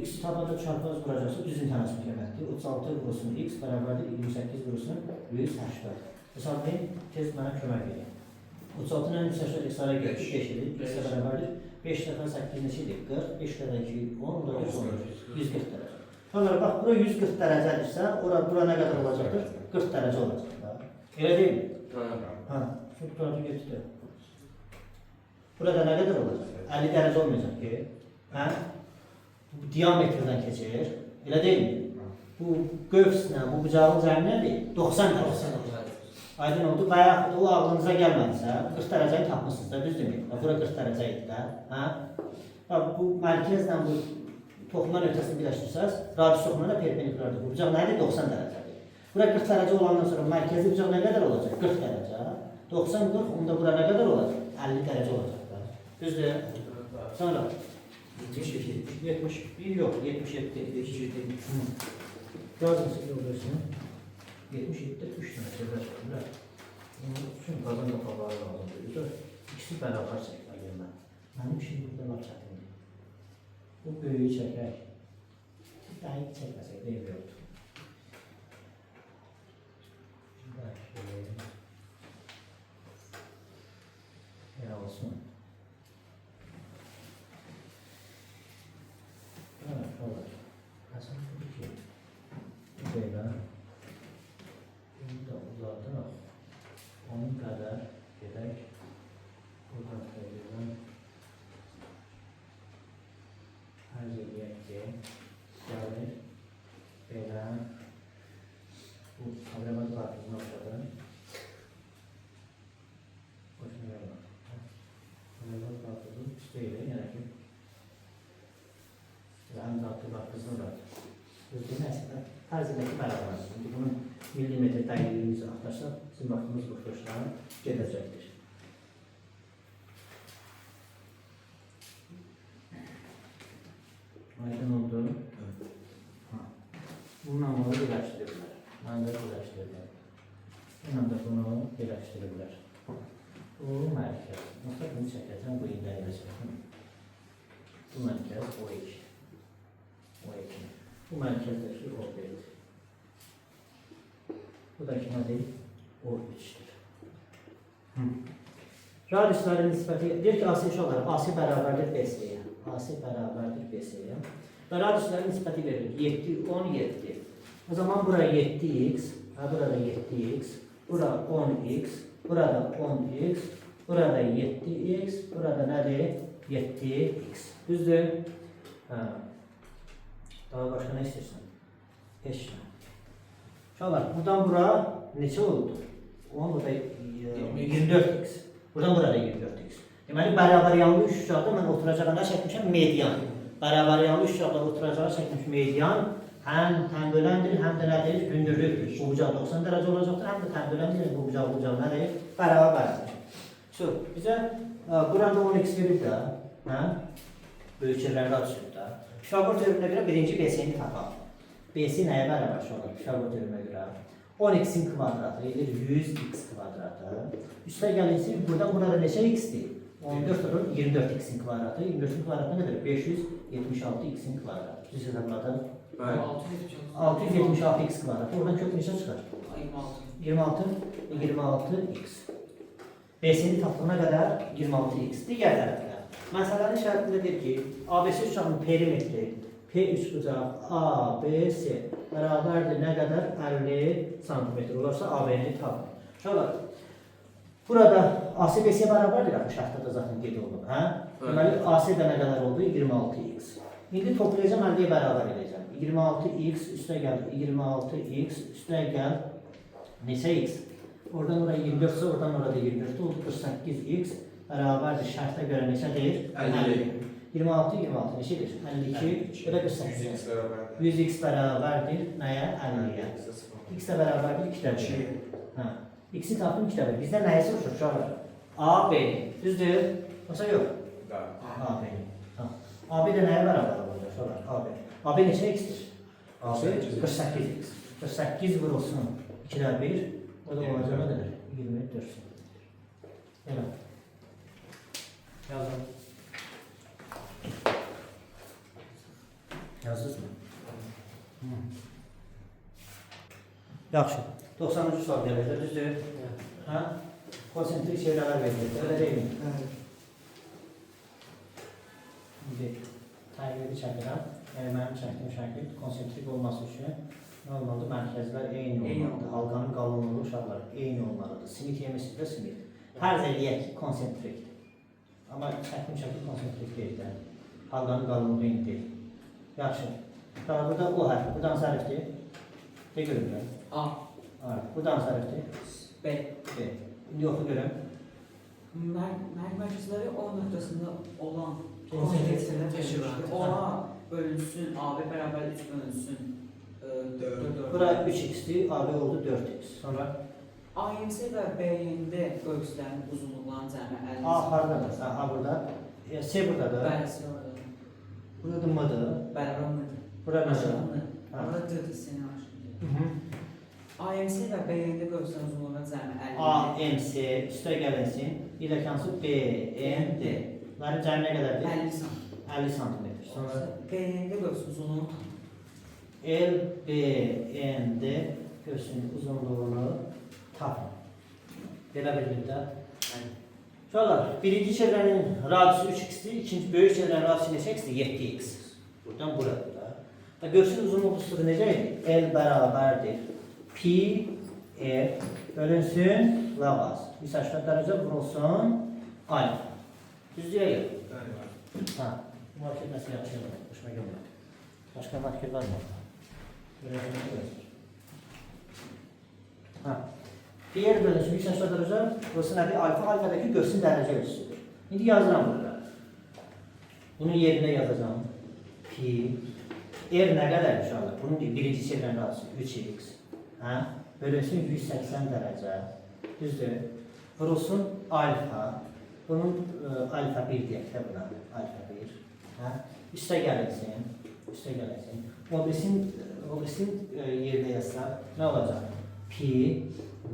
X tabada çarpaz vuracaqsa düzün tənasüb qiymətdir. 36 vurusun x bərabərdir 28 vurusun 180. Hesablayın, tez mənə kömək edin. 36 ilə 180 x-lara gəldik, 5 edir, x-ə bərabərdir. 5 dəfə 8 neçədir? 40, 5 dəfə 2, 10, o da 140 dərəcə. Sonra bax, bura 140 dərəcədirsə, bura nə qədər olacaqdır? 40 dərəcə olacaq. Elə deyil mi? Şu tutarcı geçti. Burada nə qədər olacaq? 50 dərəcə olmayacaq ki. Bu diametrdən keçir. Elə deyil mi? Bu qövslə, bu bucağın cəmi nədir? 90 dərəcə. Aydın oldu. Bayaq o ağlınıza gəlmədisə, 40 dərəcəni tapmışsınız da, düzdürmü? Bura 40 dərəcə idi də. Bu mərkəzlə bu toxuman ötəsini birləşdirsəz, radius toxumana perpendikulardır. Bu bucaq nədir? 90 dərəcədir. Bura 40 dərəcə olandan sonra mərkəzi bucaq nə qədər olacaq? 40 dərəcə. 90-40, onda bura nə qədər olacaq? 50 dərəcə olacaq da. Düzdür? Sonra 71 yox, 77. Yazın siz olursun. 77'de 3 tane çevrə. Bunun üçün qazan yoxaları lazımdır. İkisi bərabər çəkmə gəlmə. Mənim şimdi burada laf çətindir. Bu böyüyü çəkək. Dəqiq çəkməsək deyil yoxdur. Elə olsun. Evet, olur. Hasan tabii ki. Böyle. Bunu da uzatır. Onun kadar gerek. Buradan koyuyorum. Her yere gelir. Böyle. tatlısını oxşadım. Boşuna yorma. Bunlar tatlısı üstüyle yəni ki həm tatlı qarpızını da düzdür, nəysə tərzindəki bərabərdir. Şimdi bunun millimetr dəqiqliyimizi axtarsaq, bizim vaxtımız bu xoşlara gedəcəkdir. Aydın oldu. Ha. Bununla bunu birləşdiriblər. Mən də birləşdiriblər. Bununla da bunu birləşdiriblər. Bu mərkəz. Mesela bunu çəkəcəm, bu ildən eləcəm. Bu mərkəz O2. O2. Bu mərkəzdəki O1. Bu da ki nədir? O3'dür. Radiusların nisbəti, deyir ki, AC uşaqlar, AC bərabərdir BC-yə. AC bərabərdir BC-yə. Və radiusların nisbəti verilir. 7, 17. O zaman bura 7x, burada 7x, bura 10x, burada 10x, burada 7x, burada nədir? 7x. Düzdür? Hə. Daha başqa nə istəyirsən? Heç nə. Uşaqlar, buradan bura neçə oldu? 10, burada 24x. Buradan burada 24x. Deməli, bərabər yanlı üç ucaqda mən oturacağına çəkmişəm median. Bərabər yanlı üç ucaqda oturacağına çəkmiş median həm tənböləndir, həm də nədir? Hündürlükdür. Bu bucaq 90 dərəcə olacaqdır, həm də tənböləndir, bu bucaq nədir? Bərabərdir. Bizə burada 10x verib də, böyük yerlərdə açılıb da. Pifagor teoreminə görə birinci BC-ni tapaq. BC nəyə bərabər uşaqlar? Pifagor teoreminə görə 10x-in kvadratı edir 100x kvadratı. Üstə gəlinsin, buradan burada neçə x-dir? 14 olur, 24x-in kvadratı. 24-in kvadratı nədir? 576x-in kvadratı. Düz hesabladın. 676x kvadratı. Oradan kök neçə çıxar? 26. 26x. BC-ni tapdığına qədər 26x. Digər tərəfdə. Məsələnin şərtində deyir ki, ABC uçağının perimetri P3 bucaq ABC bərabərdir nə qədər? 50 cm olursa AB-ni tapın. Uşaqlar, burada AC BC bərabərdir, şərtdə zaten qeyd olunub. Deməli, AC də nə qədər oldu? 26x. İndi toplayacağım, 50-yə bərabər edəcəm. 26x üstə gəl, 26x üstə gəl. Neçə x? Oradan oraya 24 ise, oradan orada 24 oldu. 48x bərabərdir. Şərtə görə neçədir? 50. 26, 26 neçədir? 52, belə 48. 100x bərabərdir nəyə? 50-yə. X də bərabərdir 2-də 1. X-i tapdım 2-də 1. Bizdə nəyə soruşur uşaqlar? A, B. Düzdür? Yoxsa yox? A, B. A, B də nəyə bərabər olacaq uşaqlar? A, B. A, B neçə x-dir? A, B 48x. 48 vurulsun 2-də 1. O da olacaq nə qədər? 24 cm. Elə. Yazın. Yazdınız mı? Yaxşı. 90-cı sual gələcək, düzdür? Konsentrik çevrələr verilir, öyle değil mi? Şimdi təqribi çəkirəm. Mənim çəkdiyim şəkil konsentrik olması üçün nə olmalıdır? Mərkəzlər eyni olmalıdır. Halqanın qalınlığı uşaqlar eyni olmalıdır. Simit yemisi də simit. Fərz eləyək ki, konsentrikdir. Amma çəkdiyim şəkil konsentrik deyil. Halqanın qalınlığı eyni deyil. Yaxşı. Burada O hərfi, bu dans hərfdir. De görürəm. A. Bu dans hərfdir. B. B. İndi oxu görəm. Mərkəzləri O nöqtəsində olan Konsentriklər təşkilatı. Ona bölünsün, AB bərabər 3 bölünsün 4. Bura 3x-dir, AB oldu 4x. Sonra AMC və BN-də ölçülərin uzunluqlarının cəmi 50. A haradadır? A burada. C buradadır. Bəli, orada. Burada mıdır? Bəli, orada. Burada nədir? Orada D-dir, seni aşkım. AMC və BN-də ölçülərin uzunluğunun cəmi 50. AMC üstə gəlinsin. Bir də hansı BND. Bunların cəmi nə qədərdir? 50 cm. 50 cm. Sonra BN-də ölçülərin uzunluğunu tapın. LBND görsün uzunluğunu tapın. Belə bildik də. Uşaqlar, birinci çevrənin radiusu 3x-dir, ikinci böyük çevrənin radiusu neçə x-dir? 7x. Buradan buradır da. Və görsün uzunluğu üstü necə idi? L bərabərdir. Pi F bölünsün lavaz. 180 dərəcə vurulsun alfa. Düzdür ya? Market nəsə yaxşı yox. Hoşuma gəlmir. Başqa market var mı? Diğer bölünsün 180 derece. Burası nədir? Alfa, alfadakı göğsün dərəcə ölçüsüdür. İndi yazıram burada. Bunu yerine yazacağım. Pi. R nə qədər uşaqlar? Bunun birinci çevrəndə alsın. 3x. Hə? Bölünsün 180 dərəcə. Düzdür? Vurulsun alfa. Bunun alfa 1 deyək də buna. Alfa 1. Hə? Üstə gəlirsin. Üstə gəlirsin. Obrisin yerine yazsaq nə olacaq? Pi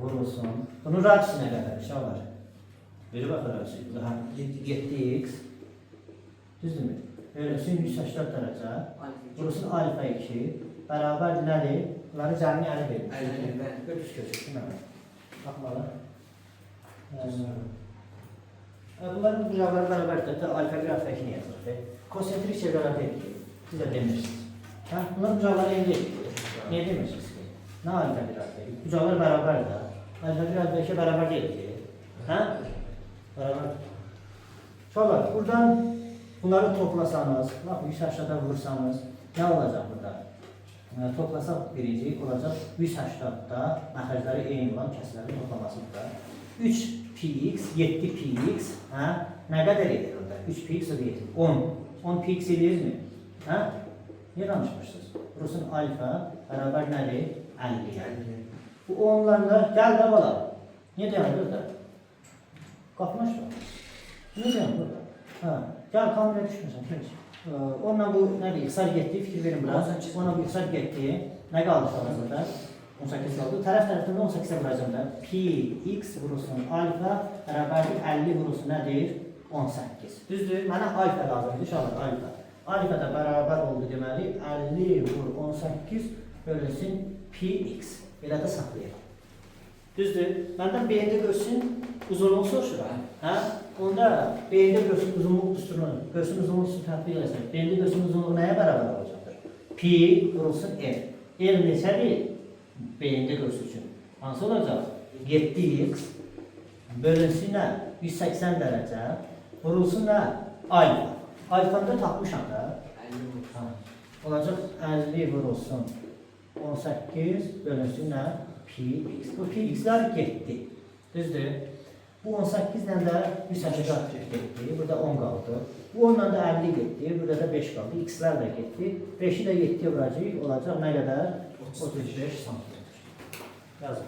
vurulsun. Bunun radiusu nə qədər uşaqlar? Biri baxırıq. 7x. Düzdürmü? Bölünsün 180 dərəcə. Vurulsun alfa 2. Bərabər nədir? Bunları cəmi əli verir. Götürs köçür. Baxmalı. Bunların bucaqları bərabərdir. Alfa 1, alfa 2 yazılır. Konsentrik çevrələr deyil ki, siz də demirsiniz. Bunlar bucaqları eyni deyil. Niyə demirsiniz ki? Nə alfa 1, alfa 2? Bucaqlar bərabərdir. Alfa 1, alfa 2 bərabər deyil ki. Bərabər. Sonra buradan bunları toplasanız, 180'da vursanız ne olacak burada? Toplasaq birinci olacaq 180'da məxrəcləri eyni olan kəsrlərin toplaması burada. 3px, 7px, nə qədər edir orada? 3px o deyil, 10. 10px edirsiniz mi? Niyə danışmışsınız? Burasının alfa bərabər nədir? 50. Bu 10'larla gəl də bala. Niyə deyəndə orada? Qapını açma. Niyə deyəndə orada? Gəl kameraya düşmürsən, heç. Onunla bu nədir? İxtisar getdi, fikir verin bura. Ona bu ixtisar getdi. Nə qaldı sonra? 18 qaldı. Tərəfdən 18'e vuracağım da. Pi x vurulsun alfa bərabərdir 50 vurulsun nədir? 18. Düzdür? Mənə alfa lazımdır. Uşaqlar alfa. Alfa da bərabər oldu deməli 50 vur 18 bölünsün pi x. Belə də saxlayaq. Düzdür? Məndən beyində görsün uzunluq soruşuram. Onda beyində görsün uzunluq düsturunu, görsün uzunluq düsturunu tətbiq eləsək. Beyində görsün uzunluq nəyə bərabər olacaqdır? Pi vurulsun r. R neçədir? Beyində görsün üçün. Hansı olacaq? 7x bölünsün nə? 180 dərəcə vurulsun nə? Alfa. Alfanda tapmışam da. Olacaq 50 vurulsun 18 bölünsün nə? Pi x. Bu pi x'lər getdi. Düzdür? Bu 18 ilə də 180 getdi. Burada 10 qaldı. Bu 10 ilə də 50 getdi. Burada da 5 qaldı. X'lər də getdi. 5'i də 7'ye vuracaq. Olacaq nə qədər? 35 santimetr. Yazın.